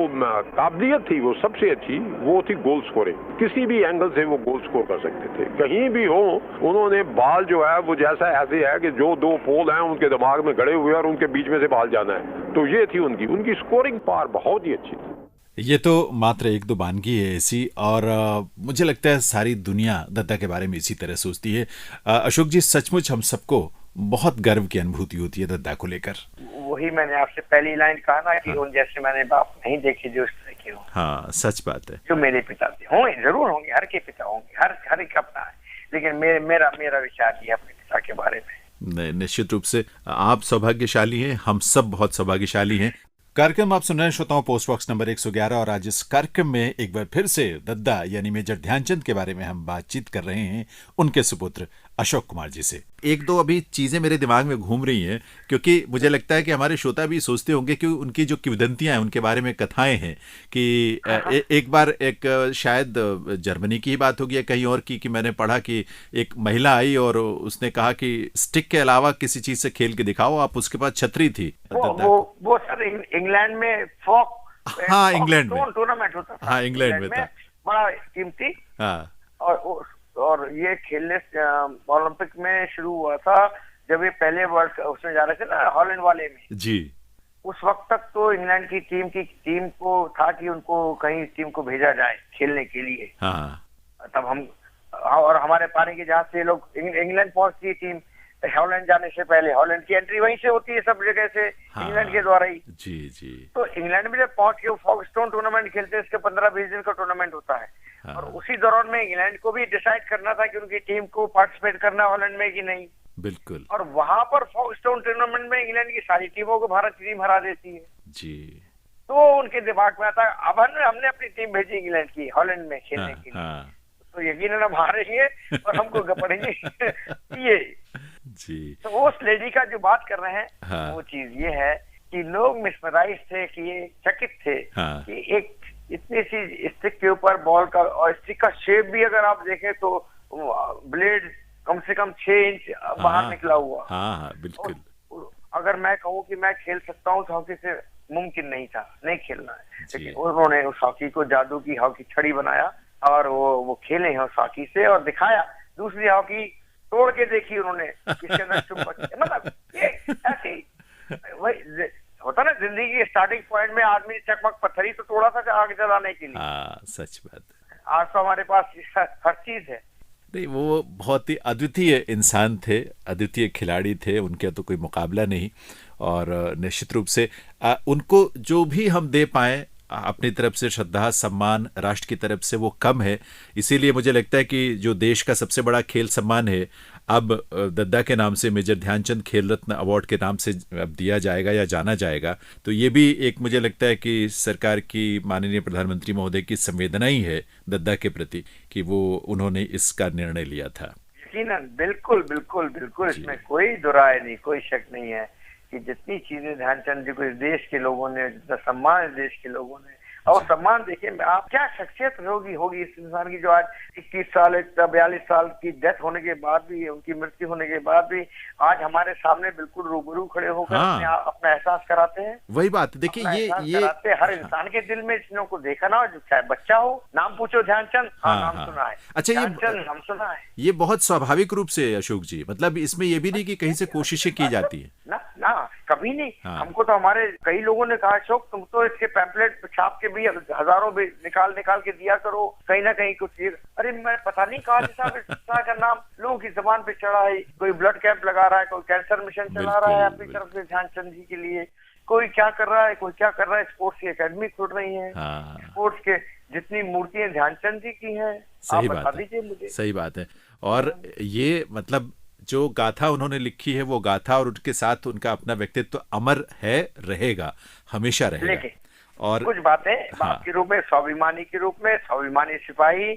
[SPEAKER 10] काबिलियत थी वो सबसे अच्छी वो थी गोल स्कोरिंग। किसी भी एंगल से वो गोल स्कोर कर सकते थे, कहीं भी हो। उन्होंने बॉल जो है वो जैसा ऐसे है कि जो 2 पोल हैं उनके दिमाग में गड़े हुए और उनके बीच में से बॉल जाना है। तो ये थी उनकी स्कोरिंग पावर बहुत ही अच्छी थी।
[SPEAKER 3] ये तो मात्र एक दो वानगी है ऐसी, और मुझे लगता है सारी दुनिया दद्दा के बारे में इसी तरह सोचती है। अशोक जी, सचमुच हम सबको बहुत गर्व की अनुभूति होती है दद्दा को लेकर।
[SPEAKER 7] वही मैंने आपसे पहली लाइन कहा ना कि उन जैसे मैंने बाप नहीं देखे जो इस तरह के हो।
[SPEAKER 3] हाँ, सच बात है।
[SPEAKER 7] जो मेरे पिता थे, होंगे, जरूर होंगे, हर के पिता होंगे, हर एक अपना है, लेकिन मेरा विचार ये अपने पिता के बारे में।
[SPEAKER 3] निश्चित रूप से आप सौभाग्यशाली हैं, हम सब बहुत सौभाग्यशाली हैं। कार्यक्रम आप सुन रहे हैं श्रोताओं, पोस्ट बॉक्स नंबर 111, और आज इस कार्यक्रम में एक बार फिर से दद्दा यानी मेजर ध्यानचंद के बारे में हम बातचीत कर रहे हैं उनके सुपुत्र अशोक कुमार जी से। एक दो अभी चीजें मेरे दिमाग में घूम रही हैं, क्योंकि मुझे लगता है कि हमारे श्रोता भी सोचते होंगे कि उनकी जो किंवदंतियां हैं उनके बारे में कथाएं हैं कि एक बार एक शायद जर्मनी की ही बात होगी या कहीं और की, कि मैंने पढ़ा कि एक महिला आई और उसने कहा कि स्टिक के अलावा किसी चीज से खेल के दिखाओ आप, उसके पास छतरी थी।
[SPEAKER 7] वो सर इंग्लैंड में फोक,
[SPEAKER 3] हाँ इंग्लैंड में
[SPEAKER 7] टूर्नामेंट होता था।
[SPEAKER 3] हाँ इंग्लैंड में था,
[SPEAKER 7] बड़ा कीमती।
[SPEAKER 3] हाँ,
[SPEAKER 7] और ये खेलने ओलंपिक में शुरू हुआ था जब ये पहले वर्ल्ड उसमें जा रहे थे ना, हॉलैंड वाले में जी। उस वक्त तक तो इंग्लैंड की टीम को था कि उनको कहीं टीम को भेजा जाए खेलने के लिए। हाँ। तब हम और हमारे पानी के जहाज से लोग इंग्लैंड पहुंचती है टीम, हॉलैंड जाने से पहले। हॉलैंड की एंट्री वहीं से होती है सब जगह से, इंग्लैंड के द्वारा ही। जी जी। तो इंग्लैंड में जब पहुंच के फॉक्सटोन टूर्नामेंट खेलते हैं, इसके 15-20 दिन का टूर्नामेंट होता है। और उसी दौरान में इंग्लैंड को भी डिसाइड करना था कि उनकी टीम को पार्टिसिपेट करना हॉलैंड में कि नहीं। बिल्कुल। और वहां पर फॉक्सटोन टूर्नामेंट में इंग्लैंड की सारी टीमों को भारत की टीम हरा देती है जी। तो उनके दिमाग में आता अब हमने अपनी टीम भेजी इंग्लैंड की हॉलैंड में खेलने के लिए, तो यकीनन हम हारेंगे और हमको पड़ेंगे ये
[SPEAKER 3] जी।
[SPEAKER 7] तो उस लेडी का जो बात कर रहे हैं,
[SPEAKER 3] हाँ।
[SPEAKER 7] वो चीज ये है कि लोग मिसमराइज थे, कि ये चकित थे,
[SPEAKER 3] हाँ।
[SPEAKER 7] कि एक इतनी सी स्टिक के ऊपर बॉल का, और स्टिक का शेप भी अगर आप देखें तो ब्लेड कम से कम 6 इंच बाहर निकला हुआ।
[SPEAKER 3] हाँ, बिल्कुल।
[SPEAKER 7] अगर मैं कहूँ कि मैं खेल सकता हूँ, तो हॉकी से मुमकिन नहीं था, नहीं खेलना है। लेकिन उन्होंने उस हॉकी को जादू की हॉकी छड़ी बनाया, और वो खेले हैं उस हॉकी से, और दिखाया। दूसरी हॉकी तोड़ के देखी उन्होंने, इसके अंदर चुंबक, मतलब ये ऐसी वही होता ना, जिंदगी के स्टार्टिंग पॉइंट में आदमी चकमक पत्थर ही तो तोड़ा था आग जलाने के लिए।
[SPEAKER 3] हाँ, सच बात है।
[SPEAKER 7] आज तो हमारे पास हर चीज है।
[SPEAKER 3] नहीं, वो बहुत ही अद्वितीय इंसान थे, अद्वितीय खिलाड़ी थे, उनका तो कोई मुकाबला नहीं। और निश्चित रूप से उनको जो भी हम दे पाए अपनी तरफ से श्रद्धा सम्मान राष्ट्र की तरफ से, वो कम है। इसीलिए मुझे लगता है कि जो देश का सबसे बड़ा खेल सम्मान है, अब दद्दा के नाम से मेजर ध्यानचंद खेल रत्न अवार्ड के नाम से अब दिया जाएगा या जाना जाएगा। तो ये भी एक मुझे लगता है कि सरकार की, माननीय प्रधानमंत्री महोदय की संवेदना ही है दद्दा के प्रति, कि वो उन्होंने इसका निर्णय लिया था।
[SPEAKER 7] यकीनन, बिल्कुल बिल्कुल बिल्कुल, इसमें कोई दुराय नहीं, कोई शक नहीं है कि जितनी चीजें ध्यानचंद जी को इस देश के लोगों ने, जितना सम्मान इस देश के लोगों ने, और सम्मान देखिए आप, क्या शख्सियत होगी इस इंसान की, जो आज 21 साल 42 साल की डेथ होने के बाद भी, उनकी मृत्यु होने के बाद भी आज हमारे सामने बिल्कुल रूबरू खड़े होकर अपना एहसास कराते हैं।
[SPEAKER 3] वही बात देखिए, ये
[SPEAKER 7] हर इंसान के दिल में इन चीजों को देखा ना, चाहे बच्चा हो, नाम पूछो ध्यानचंद, नाम सुना है।
[SPEAKER 3] अच्छा,
[SPEAKER 7] ध्यानचंद नाम सुना है।
[SPEAKER 3] ये बहुत स्वाभाविक रूप से अशोक जी, मतलब इसमें ये भी नहीं कि कहीं से कोशिशें की जाती है
[SPEAKER 7] ना, कभी नहीं। हमको तो हमारे कई लोगों ने कहा, अशोक तुम तो इसके पैम्पलेट छाप के भी हजारों भी निकाल के दिया करो, कहीं ना कहीं कुछ। अरे मैं पता नहीं कहा का नाम लोगों की जबान पे चढ़ा है। कोई ब्लड कैंप लगा रहा है, कोई कैंसर मिशन चला रहा है अपनी तरफ से ध्यानचंद जी के लिए, कोई क्या कर रहा है, कोई क्या कर रहा है। स्पोर्ट्स की अकेडमी खुल रही है, स्पोर्ट्स के जितनी मूर्तियां ध्यानचंद जी की हैं, आप बता दीजिए मुझे।
[SPEAKER 3] सही बात है। और ये मतलब जो गाथा उन्होंने लिखी है, वो गाथा और उनके साथ उनका अपना व्यक्तित्व अमर है, रहेगा, हमेशा रहेगा। और
[SPEAKER 7] कुछ बातें बाप के रूप में, स्वाभिमानी के रूप में, स्वाभिमानी सिपाही,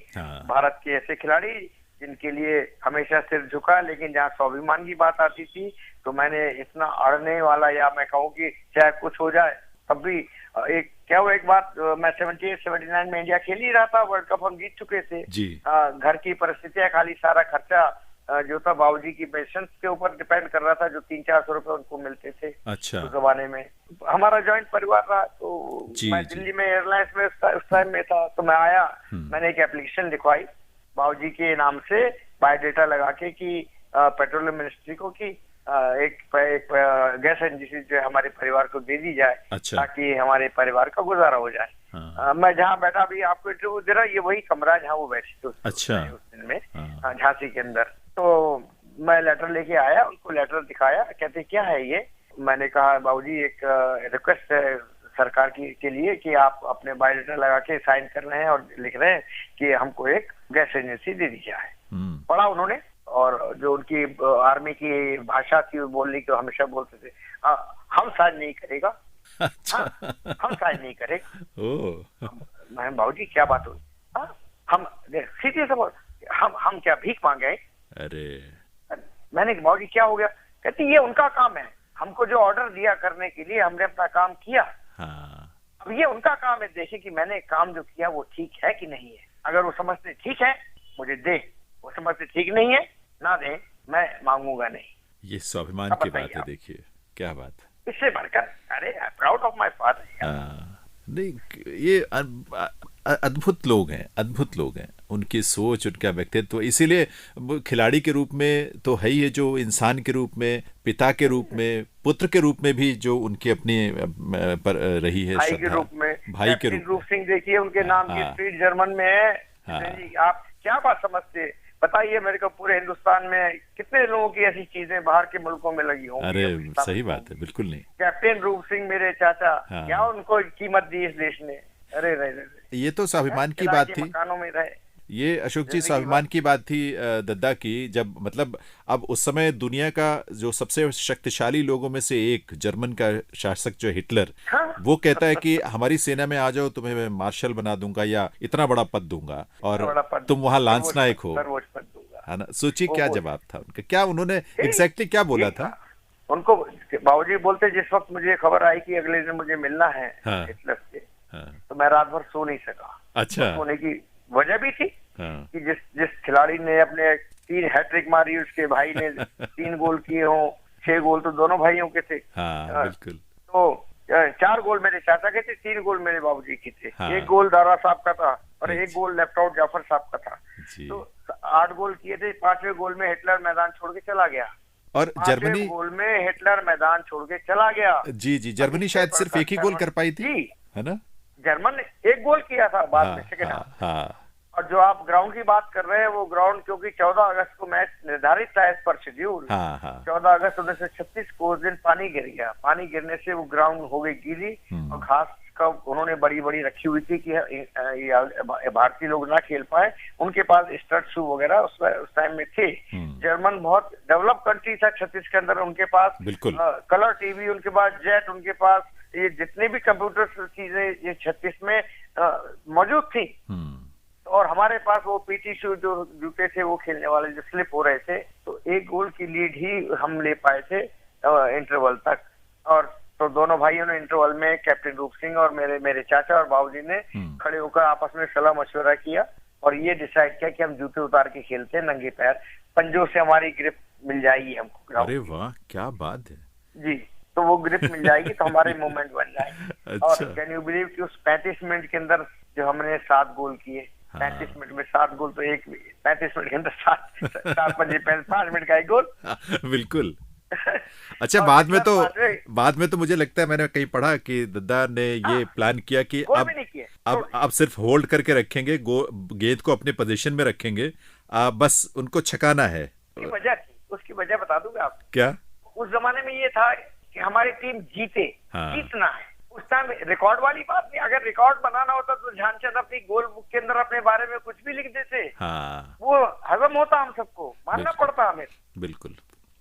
[SPEAKER 7] भारत के ऐसे खिलाड़ी जिनके लिए हमेशा सिर झुका, लेकिन जहाँ स्वाभिमान की बात आती थी तो मैंने इतना अड़ने वाला, या मैं कहूँ कि चाहे कुछ हो जाए तब भी एक बात, मैं 78-79 में इंडिया खेल ही रहा था, वर्ल्ड कप हम जीत चुके थे जी। घर की परिस्थितियां, खाली सारा खर्चा जो था बाबूजी की पेंशन के ऊपर डिपेंड कर रहा था, जो 300-400 रुपए उनको मिलते थे।
[SPEAKER 3] अच्छा।
[SPEAKER 7] उस जमाने में हमारा जॉइंट परिवार रहा, तो मैं दिल्ली में एयरलाइंस में उस टाइम में था, तो मैं आया, मैंने एक एप्लीकेशन लिखवाई बाबूजी के नाम से, बायोडेटा लगा के, कि पेट्रोलियम मिनिस्ट्री को, कि एक गैस एजेंसी जो हमारे परिवार को दे दी जाए। अच्छा। ताकि हमारे परिवार का गुजारा हो जाए। मैं जहाँ बैठा अभी आपको इंटरव्यू दे रहा, ये वही कमरा जहाँ वो बैठी थी उस दिन में, झांसी के अंदर। तो मैं लेटर लेके आया, उनको लेटर दिखाया, कहते क्या है ये। मैंने कहा बाबूजी एक रिक्वेस्ट है सरकार के लिए, कि आप अपने बायोडेटा लगा के साइन कर रहे हैं और लिख रहे हैं कि हमको एक गैस एजेंसी दे दी जाए। पढ़ा उन्होंने, और जो उनकी आर्मी की भाषा थी, बोलने की हमेशा बोलते थे, हम साइन नहीं करेगा। अच्छा। हम साइन नहीं करेगा। मैं बाबूजी क्या बात हुई, हम सीधे से बोल, हम क्या भीख मांगे। अरे मैंने कहा बाबूजी क्या हो गया, कहती ये उनका काम है, हमको जो ऑर्डर दिया करने के लिए हमने अपना काम किया। अब ये उनका काम है, देखे कि मैंने काम जो किया वो ठीक है कि नहीं है। अगर वो समझते ठीक है मुझे दे, वो समझते ठीक नहीं है ना दे, मैं मांगूंगा नहीं।
[SPEAKER 3] ये स्वाभिमान की बात है, देखिए क्या बात है।
[SPEAKER 7] इससे बढ़कर, अरे प्राउड ऑफ माय फादर।
[SPEAKER 3] नहीं, ये अद्भुत लोग हैं, अद्भुत लोग हैं, उनकी सोच, उनका व्यक्तित्व। इसीलिए खिलाड़ी के रूप में तो है ही है, जो इंसान के रूप में, पिता के रूप में, पुत्र के रूप में भी जो उनकी अपनी पर रही है,
[SPEAKER 7] भाई के रूप में,
[SPEAKER 3] भाई के रूप
[SPEAKER 7] सिंह देखिए उनके नाम की स्ट्रीट जर्मन में है। आप क्या बात समझते, बताइए मेरे को, पूरे हिंदुस्तान में कितने लोगों की ऐसी चीजें बाहर के मुल्कों में लगी होंगी।
[SPEAKER 3] अरे सही बात है, बिल्कुल नहीं।
[SPEAKER 7] कैप्टन रूप सिंह मेरे चाचा, क्या उनको कीमत दी इस देश ने। अरे
[SPEAKER 3] ये तो स्वाभिमान की बात थी।
[SPEAKER 7] मकानों में रहे।
[SPEAKER 3] ये अशोक जी स्वाभिमान की बात थी दद्दा की, जब मतलब अब उस समय दुनिया का जो सबसे शक्तिशाली लोगों में से एक, जर्मन का शासक जो हिटलर, वो कहता है कि हमारी सेना में आ जाओ, तुम्हें मैं मार्शल बना दूंगा या इतना बड़ा पद दूंगा, और तुम वहाँ लांस नायक हो। है ना। सोचिए क्या जवाब था उनका, क्या उन्होंने एग्जैक्टली क्या बोला था
[SPEAKER 7] उनको। बाबूजी बोलते जिस वक्त मुझे खबर आई कि अगले दिन मुझे मिलना है हिटलर से, तो मैं रात भर सो नहीं सका।
[SPEAKER 3] अच्छा।
[SPEAKER 7] सोने की वजह भी थी कि जिस खिलाड़ी ने अपने 3 हैट्रिक मारी, उसके भाई ने 3 गोल किए हों, 6 गोल तो दोनों भाइयों के थे।
[SPEAKER 3] बिल्कुल।
[SPEAKER 7] तो 4 गोल मेरे चाचा के थे, 3 गोल मेरे बाबूजी के थे। 1 गोल दारा साहब का था और 1 गोल लेफ्ट आउट जाफर साहब का था। तो 8 गोल किए थे। 5वें गोल में हिटलर मैदान छोड़ के चला गया।
[SPEAKER 3] और जर्मनी
[SPEAKER 7] गोल में हिटलर मैदान छोड़ के चला गया।
[SPEAKER 3] जी, जर्मनी शायद सिर्फ एक ही गोल कर पाई थी, है ना।
[SPEAKER 7] जर्मन ने 1 गोल किया था बाद में, सेकंड हाफ। और जो आप ग्राउंड की बात कर रहे हैं, वो ग्राउंड क्योंकि 14 अगस्त को मैच निर्धारित था एज पर शेड्यूल। 14 अगस्त 1936 को उस दिन पानी गिर गया। पानी गिरने से वो ग्राउंड हो गई गीली और घास का उन्होंने बड़ी बड़ी रखी हुई थी कि भारतीय लोग ना खेल पाए। उनके पास स्टड शू वगैरह उस टाइम में थे। जर्मन बहुत डेवलप कंट्री था 36 के अंदर। उनके पास कलर टीवी, उनके पास जेट, उनके पास ये जितने भी कंप्यूटर चीजें ये 36 में मौजूद थी। और हमारे पास वो पीटी शू जो जूते थे वो खेलने वाले जो स्लिप हो रहे थे, तो 1 गोल की लीड ही हम ले पाए थे इंटरवल तक। और तो दोनों भाइयों ने इंटरवल में कैप्टन रूप सिंह और मेरे चाचा और बाबूजी ने खड़े होकर आपस में सलाह मशवरा किया और ये डिसाइड किया कि हम जूते उतार के खेलते हैं नंगे पैर, पंजों से हमारी ग्रिप मिल जाएगी हमको।
[SPEAKER 3] अरे वाह, क्या बात है
[SPEAKER 7] जी। तो वो ग्रिप मिल जाएगी तो हमारे मूवमेंट बन जाएंगे।
[SPEAKER 3] अच्छा।
[SPEAKER 7] और कैन यू बिलीव कि उस 35 मिनट के अंदर जो हमने 7 गोल किए, 35 मिनट में 7 गोल, तो 35 मिनट के अंदर 7 5 मिनट का 1 गोल।
[SPEAKER 3] बिल्कुल। अच्छा, बाद में तो मुझे लगता है मैंने कहीं पढ़ा कि दद्दा ने ये प्लान किया कि अब सिर्फ होल्ड करके रखेंगे, गेंद को अपने पोजीशन में रखेंगे, बस उनको छकाना है।
[SPEAKER 7] उसकी वजह बता दूंगा आपको।
[SPEAKER 3] क्या?
[SPEAKER 7] उस जमाने में ये था कि हमारी टीम जीतना है। उस टाइम रिकॉर्ड वाली बात नहीं। अगर रिकॉर्ड बनाना होता तो ध्यानचंद अपनी गोल बुक के अंदर अपने बारे में कुछ भी लिख देते। वो हजम होता हम सबको, मानना पड़ता हमें।
[SPEAKER 3] बिल्कुल।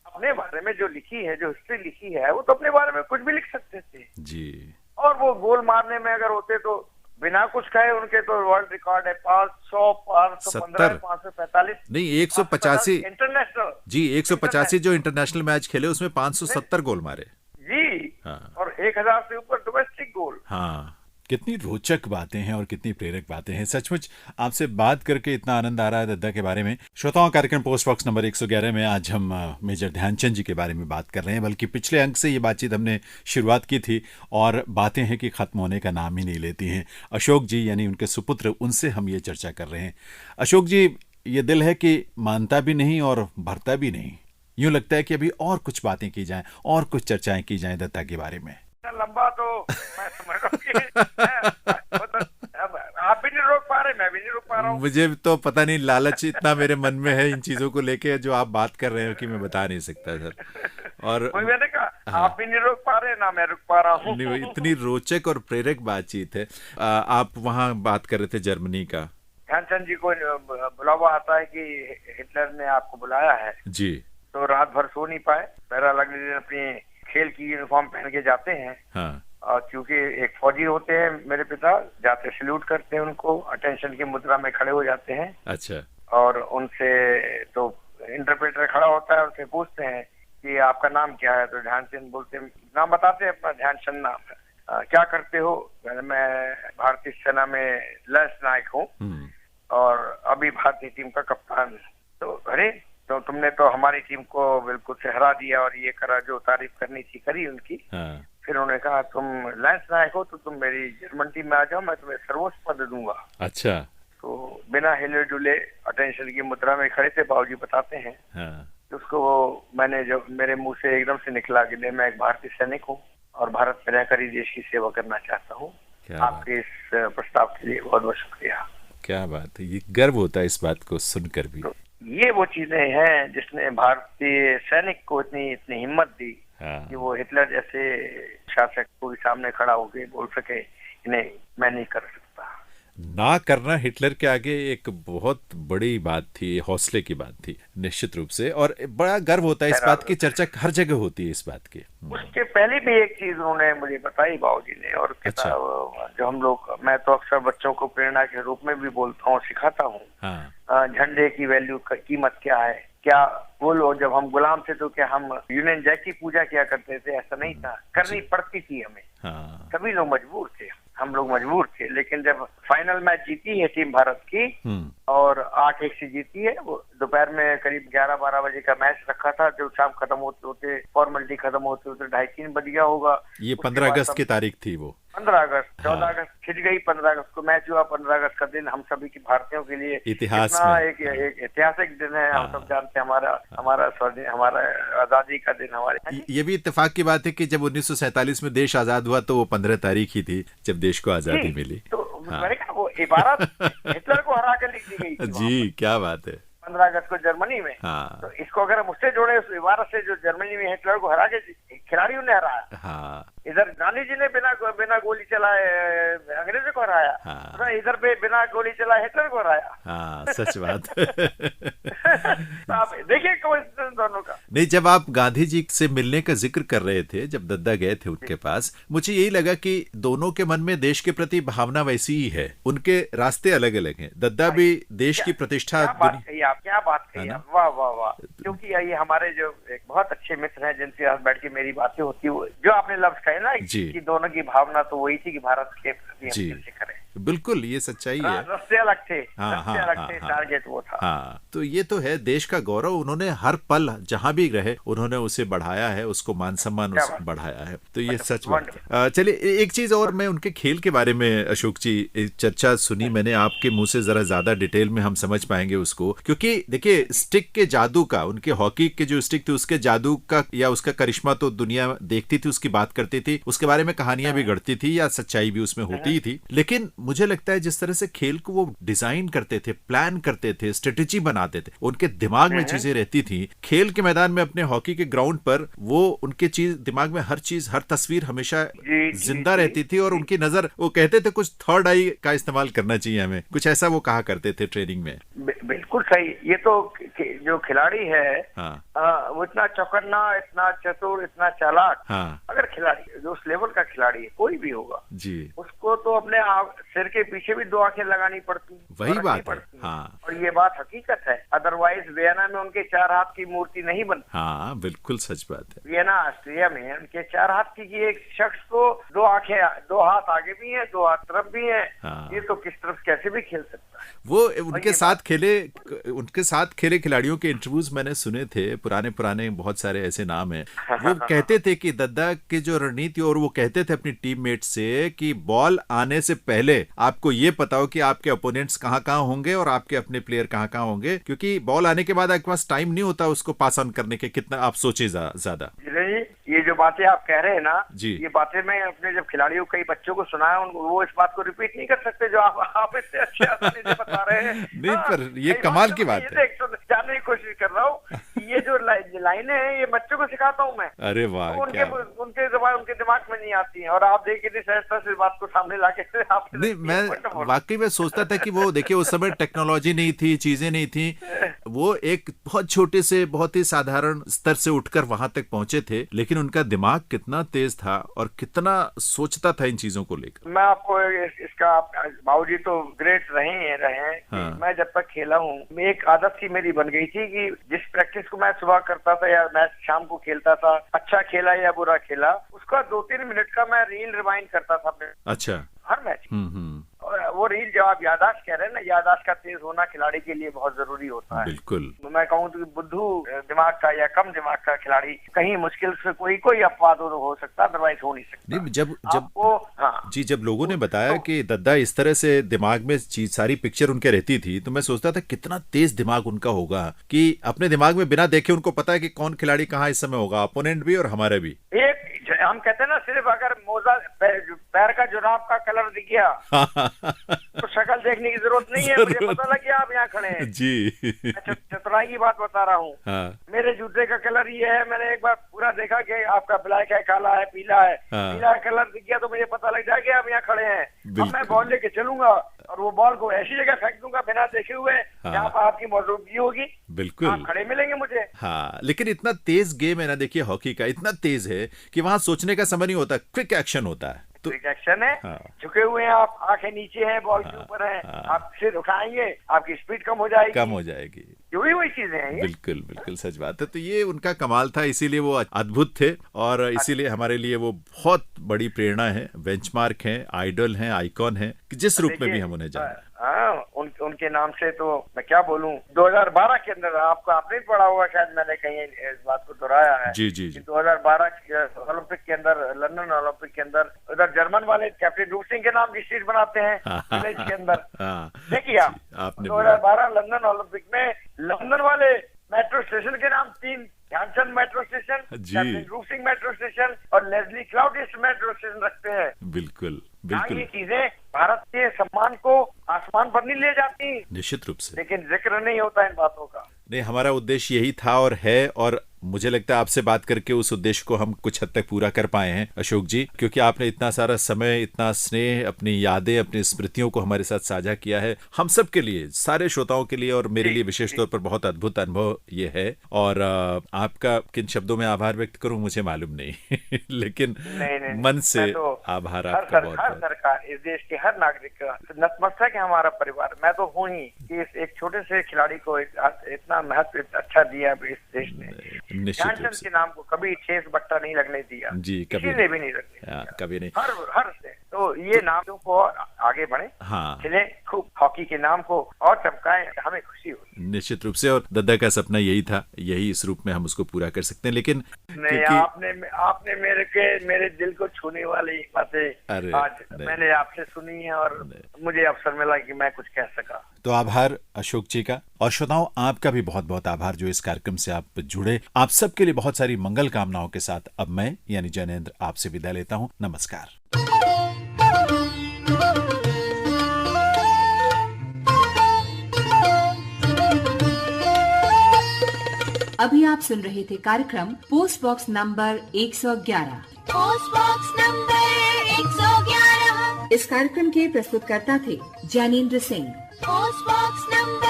[SPEAKER 7] अपने बारे में जो लिखी है, जो हिस्ट्री लिखी है, वो तो अपने बारे में कुछ भी लिख सकते थे
[SPEAKER 3] जी। और
[SPEAKER 7] वो गोल मारने में अगर होते तो बिना कुछ कहे उनके तो वर्ल्ड रिकॉर्ड है 500, 515, 545
[SPEAKER 3] नहीं 185
[SPEAKER 7] इंटरनेशनल
[SPEAKER 3] जी। 185 जो इंटरनेशनल मैच खेले उसमें 570 गोल मारे
[SPEAKER 7] जी। और 1000 से ऊपर डोमेस्टिक गोल।
[SPEAKER 3] कितनी रोचक बातें हैं और कितनी प्रेरक बातें हैं। सचमुच आपसे बात करके इतना आनंद आ रहा है दद्दा के बारे में। श्रोताओं, कार्यक्रम पोस्ट बॉक्स नंबर 111 में आज हम मेजर ध्यानचंद जी के बारे में बात कर रहे हैं। बल्कि पिछले अंक से ये बातचीत हमने शुरुआत की थी और बातें हैं कि खत्म होने का नाम ही नहीं लेती हैं। अशोक जी यानी उनके सुपुत्र, उनसे हम ये चर्चा कर रहे हैं। अशोक जी, ये दिल है कि मानता भी नहीं और भरता भी नहीं। यूं लगता है कि अभी और कुछ बातें की जाएं और कुछ चर्चाएं की जाएं दत्ता के बारे में।
[SPEAKER 7] लंबा तो मैं समझ रहा हूँ आप भी नहीं रोक पा रहे, मैं भी नहीं रोक पा रहा हूँ।
[SPEAKER 3] मुझे तो पता नहीं, लालच इतना मेरे मन में है इन चीजों को लेके जो आप बात कर रहे हो कि मैं बता नहीं सकता सर। और
[SPEAKER 7] मैंने कहा आप भी नहीं रोक पा रहे ना मैं रोक पा रहा हूँ।
[SPEAKER 3] इतनी रोचक और प्रेरक बातचीत है। आप वहाँ बात कर रहे थे जर्मनी का।
[SPEAKER 7] ध्यानचंद जी को बुलावा आता है कि हिटलर ने आपको बुलाया है
[SPEAKER 3] जी।
[SPEAKER 7] तो रात भर सो नहीं पाए। पहला अगले दिन अपनी खेल की यूनिफॉर्म पहन के जाते हैं। और क्योंकि एक फौजी होते हैं मेरे पिता, जाते सल्यूट करते हैं उनको, अटेंशन की मुद्रा में खड़े हो जाते हैं।
[SPEAKER 3] अच्छा।
[SPEAKER 7] और उनसे तो इंटरप्रेटर खड़ा होता है, उनसे पूछते हैं कि आपका नाम क्या है। तो ध्यानचंद बोलते हैं, नाम बताते हैं अपना, ध्यानचंद नाम है। क्या करते हो? मैं भारतीय सेना में लंस नायक हूँ और अभी भारतीय टीम का कप्तान। तो अरे तो तुमने तो हमारी टीम को बिल्कुल से हरा दिया और ये करा, जो तारीफ करनी थी करी उनकी। फिर उन्होंने कहा तुम लैंस नायक हो तो तुम मेरी जर्मन टीम में आ जाओ, मैं तुम्हें सर्वोच्च पद दूंगा।
[SPEAKER 3] अच्छा।
[SPEAKER 7] तो बिना हिले डुले अटेंशन की मुद्रा में खड़े थे। बाबूजी बताते हैं तो उसको मैंने जो मेरे मुंह से एकदम से निकला कि मैं एक भारतीय सैनिक हूँ और भारत में रहकर ही देश की सेवा करना चाहता हूँ। आपके इस प्रस्ताव के लिए बहुत बहुत शुक्रिया।
[SPEAKER 3] क्या बात है, ये गर्व होता है इस बात को सुनकर भी।
[SPEAKER 7] तो ये वो चीजें हैं जिसने भारतीय सैनिक को इतनी हिम्मत दी कि वो हिटलर जैसे शासक को भी सामने खड़ा होकर बोल सके इन्हें मैं नहीं कर सकता।
[SPEAKER 3] ना करना हिटलर के आगे एक बहुत बड़ी बात थी, हौसले की बात थी निश्चित रूप से, और बड़ा गर्व होता है इस बात की, चर्चा हर जगह होती है इस बात की।
[SPEAKER 7] उसके पहले भी एक चीज उन्होंने मुझे बताई बाबूजी ने, और
[SPEAKER 3] अच्छा।
[SPEAKER 7] जो हम लोग, मैं तो अक्सर बच्चों को प्रेरणा के रूप में भी बोलता हूँ, सिखाता हूँ।
[SPEAKER 3] हाँ।
[SPEAKER 7] झंडे की वैल्यू, कीमत क्या है, क्या वो लोग जब हम गुलाम थे तो क्या हम यूनियन जैक की पूजा किया करते थे? ऐसा नहीं था, करनी पड़ती थी हमें।
[SPEAKER 3] हाँ।
[SPEAKER 7] सभी लोग मजबूर थे, हम लोग मजबूर थे, लेकिन जब फाइनल मैच जीती है टीम भारत की और 8-1 से जीती है, वो दोपहर में करीब 11-12 बजे का मैच रखा था, जो शाम खत्म होते होते फॉर्मेलिटी खत्म होते होते 2:30-3 बज गया होगा।
[SPEAKER 3] ये 15 अगस्त की तारीख थी वो।
[SPEAKER 7] 15 अगस्त, 14 अगस्त खिंच गई, 15 अगस्त को मैच हुआ। 15 अगस्त का दिन हम सभी की भारतीयों के लिए
[SPEAKER 3] इतिहास
[SPEAKER 7] में
[SPEAKER 3] एक
[SPEAKER 7] ऐतिहासिक दिन है। हम सब जानते हैं, हमारा आजादी का दिन हमारे।
[SPEAKER 3] ये भी इत्तेफाक की बात है कि जब 1947 में देश आजाद हुआ तो वो 15 तारीख ही थी जब देश को आजादी मिली।
[SPEAKER 7] तो मैंने कहा वो इबारत हिटलर को हरा कर लिख दी गई थी।
[SPEAKER 3] जी, क्या बात है।
[SPEAKER 7] 15 अगस्त को जर्मनी में।
[SPEAKER 3] हाँ।
[SPEAKER 7] तो इसको अगर हम उससे जोड़े, उस इबारत से जो जर्मनी में हिटलर को हरा के खिलाड़ियों ने हराया।
[SPEAKER 3] हाँ।
[SPEAKER 7] इधर गांधी जी ने बिना गोली चलाए अंग्रेजों को हराया।
[SPEAKER 3] हाँ।
[SPEAKER 7] तो इधर पे बिना गोली चलाए हिटलर को हराया।
[SPEAKER 3] हाँ, सच बात।
[SPEAKER 7] तो आप देखिए कोइंसिडेंस दोनों का।
[SPEAKER 3] नहीं, जब आप गांधी जी से मिलने का जिक्र कर रहे थे, जब दद्दा गए थे उनके पास, मुझे यही लगा कि दोनों के मन में देश के प्रति भावना वैसी ही है। उनके रास्ते अलग अलग हैं। दद्दा भी देश की प्रतिष्ठा।
[SPEAKER 7] क्या बात कही आप, वाह वाह वाह। क्योंकि ये हमारे जो एक बहुत अच्छे मित्र हैं जिनसे आज बैठ के मेरी बातें होती है, जो आपने लफ्ज कहे ना कि दोनों की भावना तो वही थी कि भारत के प्रति हम करें।
[SPEAKER 3] बिल्कुल, ये सच्चाई है।
[SPEAKER 7] रस्ते अलग थे,
[SPEAKER 3] हाँ,
[SPEAKER 7] टारगेट वो था।
[SPEAKER 3] हाँ, तो ये तो है देश का गौरव। उन्होंने हर पल जहां भी रहे उन्होंने उसे बढ़ाया है, उसको मान सम्मान बढ़ाया है। तो ये सच बात है। चलिए, एक चीज और, मैं उनके खेल के बारे में अशोक जी चर्चा सुनी मैंने आपके मुंह से, जरा ज्यादा डिटेल में हम समझ पाएंगे उसको, क्योंकि देखिए स्टिक के जादू का, उनके हॉकी के जो स्टिक थे उसके जादू का या उसका करिश्मा तो दुनिया देखती थी, उसकी बात करती थी, उसके बारे में कहानियां भी गढ़ती थी या सच्चाई भी उसमें होती ही थी। लेकिन मुझे लगता है जिस तरह से खेल को वो डिजाइन करते थे, प्लान करते थे, स्ट्रेटेजी बनाते थे, उनके दिमाग में चीजें रहती थी। खेल के मैदान में, अपने हॉकी के ग्राउंड पर, वो उनके दिमाग में हर चीज, हर तस्वीर हमेशा जिंदा रहती थी। और उनकी नजर, वो कहते थे कुछ थर्ड आई का इस्तेमाल करना चाहिए हमें, कुछ ऐसा वो कहा करते थे ट्रेनिंग में।
[SPEAKER 7] बिल्कुल सही। ये तो जो खिलाड़ी है, वो इतना चौकन्ना, इतना चतुर, इतना चालाक। अगर खिलाड़ी जो उस लेवल का खिलाड़ी है, कोई भी होगा जी, उसको तो अपने सिर के पीछे भी 2 आंखें लगानी पड़ती,
[SPEAKER 3] वही बात है।
[SPEAKER 7] और ये बात हकीकत है। अदरवाइज वियना में उनके 4 हाथ की मूर्ति नहीं बनती।
[SPEAKER 3] हाँ, बिल्कुल सच बात है।
[SPEAKER 7] वियना ऑस्ट्रिया में उनके 4 हाथ की एक शख्स को 2 आंखें, 2 हाथ आगे भी हैं, 2 हाथ तरफ भी हैं। ये तो किस तरफ कैसे भी खेल सकता है।
[SPEAKER 3] वो उनके साथ खेले खिलाड़ियों के इंटरव्यूज मैंने सुने थे, पुराने बहुत सारे ऐसे नाम हैं। वो कहते थे कि दद्दा के जो रणनीति, और वो कहते थे अपनी टीममेट से कि बॉल आने से पहले आपको ये पता हो कि आपके ओपोनेंट्स कहाँ होंगे और आपके अपने प्लेयर कहाँ होंगे, क्योंकि बॉल आने के बाद आपके पास टाइम नहीं होता उसको पास ऑन करने के। कितना आप सोचे ज्यादा।
[SPEAKER 7] ये जो बातें आप कह रहे हैं ना
[SPEAKER 3] जी,
[SPEAKER 7] ये बातें मैं अपने जब खिलाड़ियों, कई बच्चों को सुनाया, वो इस बात को रिपीट नहीं कर सकते जो आप इतने अच्छे आसानी से बता रहे हैं।
[SPEAKER 3] नहीं, पर ये कमाल की बात है।
[SPEAKER 7] जानने की कोशिश कर रहा हूँ। ये जो लाइनें हैं, ये बच्चों को सिखाता हूँ मैं।
[SPEAKER 3] अरे वाह,
[SPEAKER 7] उनके दिमाग में नहीं आती हैं, और आप देखिए सहजता से बात को सामने लाके
[SPEAKER 3] नहीं, मैं वाकई में सोचता था कि वो देखिए उस समय टेक्नोलॉजी नहीं थी, चीजें नहीं थी, वो एक बहुत छोटे से, बहुत ही साधारण स्तर से उठकर वहां तक पहुंचे थे, लेकिन उनका दिमाग कितना तेज था और कितना सोचता था इन चीजों को लेकर।
[SPEAKER 7] मैं आपको इसका, बाबूजी तो ग्रेट रहे हैं। मैं जब तक खेला हूँ, एक आदत सी मेरी बन गई थी कि जिस प्रैक्टिस को मैं सुबह करता था या मैं शाम को खेलता था, अच्छा खेला या बुरा खेला, उसका 2-3 मिनट का मैं रील रिवाइंड करता था अपने।
[SPEAKER 3] अच्छा।
[SPEAKER 7] हर मैच। और वो रील, जो आप यादाश्त कह रहे हैं ना, यादाश्त का तेज होना खिलाड़ी के लिए बहुत जरूरी होता है।
[SPEAKER 3] बिल्कुल।
[SPEAKER 7] मैं कहूँ तो बुद्धू दिमाग का या कम दिमाग का खिलाड़ी कहीं मुश्किल से कोई अपवाद हो सकता, अदरवाइज हो नहीं सकता।
[SPEAKER 3] नहीं, जब लोगों ने बताया कि दद्दा इस तरह से दिमाग में चीज, सारी पिक्चर उनके रहती थी, तो मैं सोचता था कितना तेज दिमाग उनका होगा कि अपने दिमाग में बिना देखे उनको पता है कि कौन खिलाड़ी कहाँ इस समय होगा, अपोनेंट भी और हमारे भी।
[SPEAKER 7] हम कहते हैं ना, सिर्फ अगर मोजा पैर का जुराब का कलर दिख गया तो शक्ल देखने की जरूरत नहीं है, मुझे पता लग गया आप यहाँ खड़े हैं जी। चतुराई की बात बता रहा हूँ। मेरे जूते का कलर ये है, मैंने एक बार पूरा देखा कि आपका ब्लैक है, काला है, पीला है। पीला कलर दिख गया तो मुझे पता लग जाएगा आप यहाँ खड़े हैं। अब मैं बॉल लेके चलूंगा और और वो बॉल को ऐसी जगह फेंक दूंगा बिना देखे हुए जहाँ पर आपकी मौजूदगी होगी,
[SPEAKER 3] बिल्कुल
[SPEAKER 7] आप खड़े मिलेंगे मुझे।
[SPEAKER 3] हाँ, लेकिन इतना तेज गेम है ना, देखिए हॉकी का इतना तेज है कि वहां सोचने का समय नहीं होता, क्विक एक्शन होता है।
[SPEAKER 7] तो एक्शन है, झुके हुए हैं आप, आंखें नीचे हैं, बॉल के ऊपर है, आप सिर उठाएंगे, आपकी स्पीड कम हो जाएगी, वही चीजें हैं।
[SPEAKER 3] बिल्कुल बिल्कुल सच बात है। तो ये उनका कमाल था, इसीलिए वो अद्भुत थे और इसीलिए हमारे लिए वो बहुत बड़ी प्रेरणा है, बेंचमार्क है, आइडल है, आइकॉन है, जिस रूप में भी हम उन्हें जाने।
[SPEAKER 7] उनके नाम से तो मैं क्या बोलूं, 2012 के अंदर आपने पढ़ा होगा शायद, मैंने कहीं इस बात को दोहराया है।
[SPEAKER 3] जी
[SPEAKER 7] 2012 ओलंपिक के अंदर, लंदन ओलंपिक के अंदर, उधर जर्मन वाले कैप्टन रूप सिंह के नाम की स्ट्रीट बनाते हैं विलेज के अंदर। देखिए आप 2012 लंदन ओलंपिक में लंदन वाले मेट्रो स्टेशन के नाम 3, ध्यानचंद मेट्रो स्टेशन, कैप्टन रूप सिंह मेट्रो स्टेशन और लेस्ली क्लाउडिस मेट्रो स्टेशन रखते हैं।
[SPEAKER 3] बिल्कुल
[SPEAKER 7] ये चीजें भारत के सम्मान को आसमान पर नहीं ले जाती,
[SPEAKER 3] निश्चित रूप से,
[SPEAKER 7] लेकिन जिक्र नहीं होता इन बातों का।
[SPEAKER 3] नहीं, हमारा उद्देश्य यही था और है, और मुझे लगता है आपसे बात करके उस उद्देश्य को हम कुछ हद तक पूरा कर पाए हैं अशोक जी, क्योंकि आपने इतना सारा समय, इतना स्नेह, अपनी यादें, अपनी स्मृतियों को हमारे साथ साझा किया है, हम सब के लिए, सारे श्रोताओं के लिए और मेरे लिए विशेष तौर पर बहुत अद्भुत अनुभव ये है। और आपका किन शब्दों में आभार व्यक्त करूं मुझे मालूम नहीं लेकिन मन से तो आभार आपका बहुत।
[SPEAKER 7] हर सरकार, इस देश के हर नागरिक का नतमस्तक है हमारा परिवार। मैं तो हूँ ही कि इस एक छोटे से खिलाड़ी को इतना महत्व अच्छा दिया इस देश ने। ध्यानचंद के नाम को कभी ठेस बट्टा नहीं लगने दिया जी, कभी भी नहीं लगने दिया,
[SPEAKER 3] कभी नहीं।
[SPEAKER 7] हर से तो ये नाम को आगे बढ़े, खिले खूब, हॉकी के नाम को और चमकाए, हमें खुशी हो।
[SPEAKER 3] निश्चित रूप से, और दद्दा का सपना यही था, यही इस रूप में हम उसको पूरा कर सकते हैं। लेकिन
[SPEAKER 7] नहीं, आपने मेरे दिल को छूने वाली बातें आज मैंने आपसे सुनी है और मुझे अवसर मिला कि मैं कुछ कह सका।
[SPEAKER 3] तो आभार अशोक जी का, और श्रोताओं आपका भी बहुत बहुत आभार जो इस कार्यक्रम से आप जुड़े। आप सबके लिए बहुत सारी मंगल कामनाओं के साथ अब मैं यानी जैनेंद्र आपसे विदा लेता हूँ। नमस्कार।
[SPEAKER 1] अभी आप सुन रहे थे कार्यक्रम post box number 111।
[SPEAKER 2] Post box number 111।
[SPEAKER 1] इस कार्यक्रम के प्रस्तुतकर्ता थे Jainendra Singh.
[SPEAKER 2] Post box number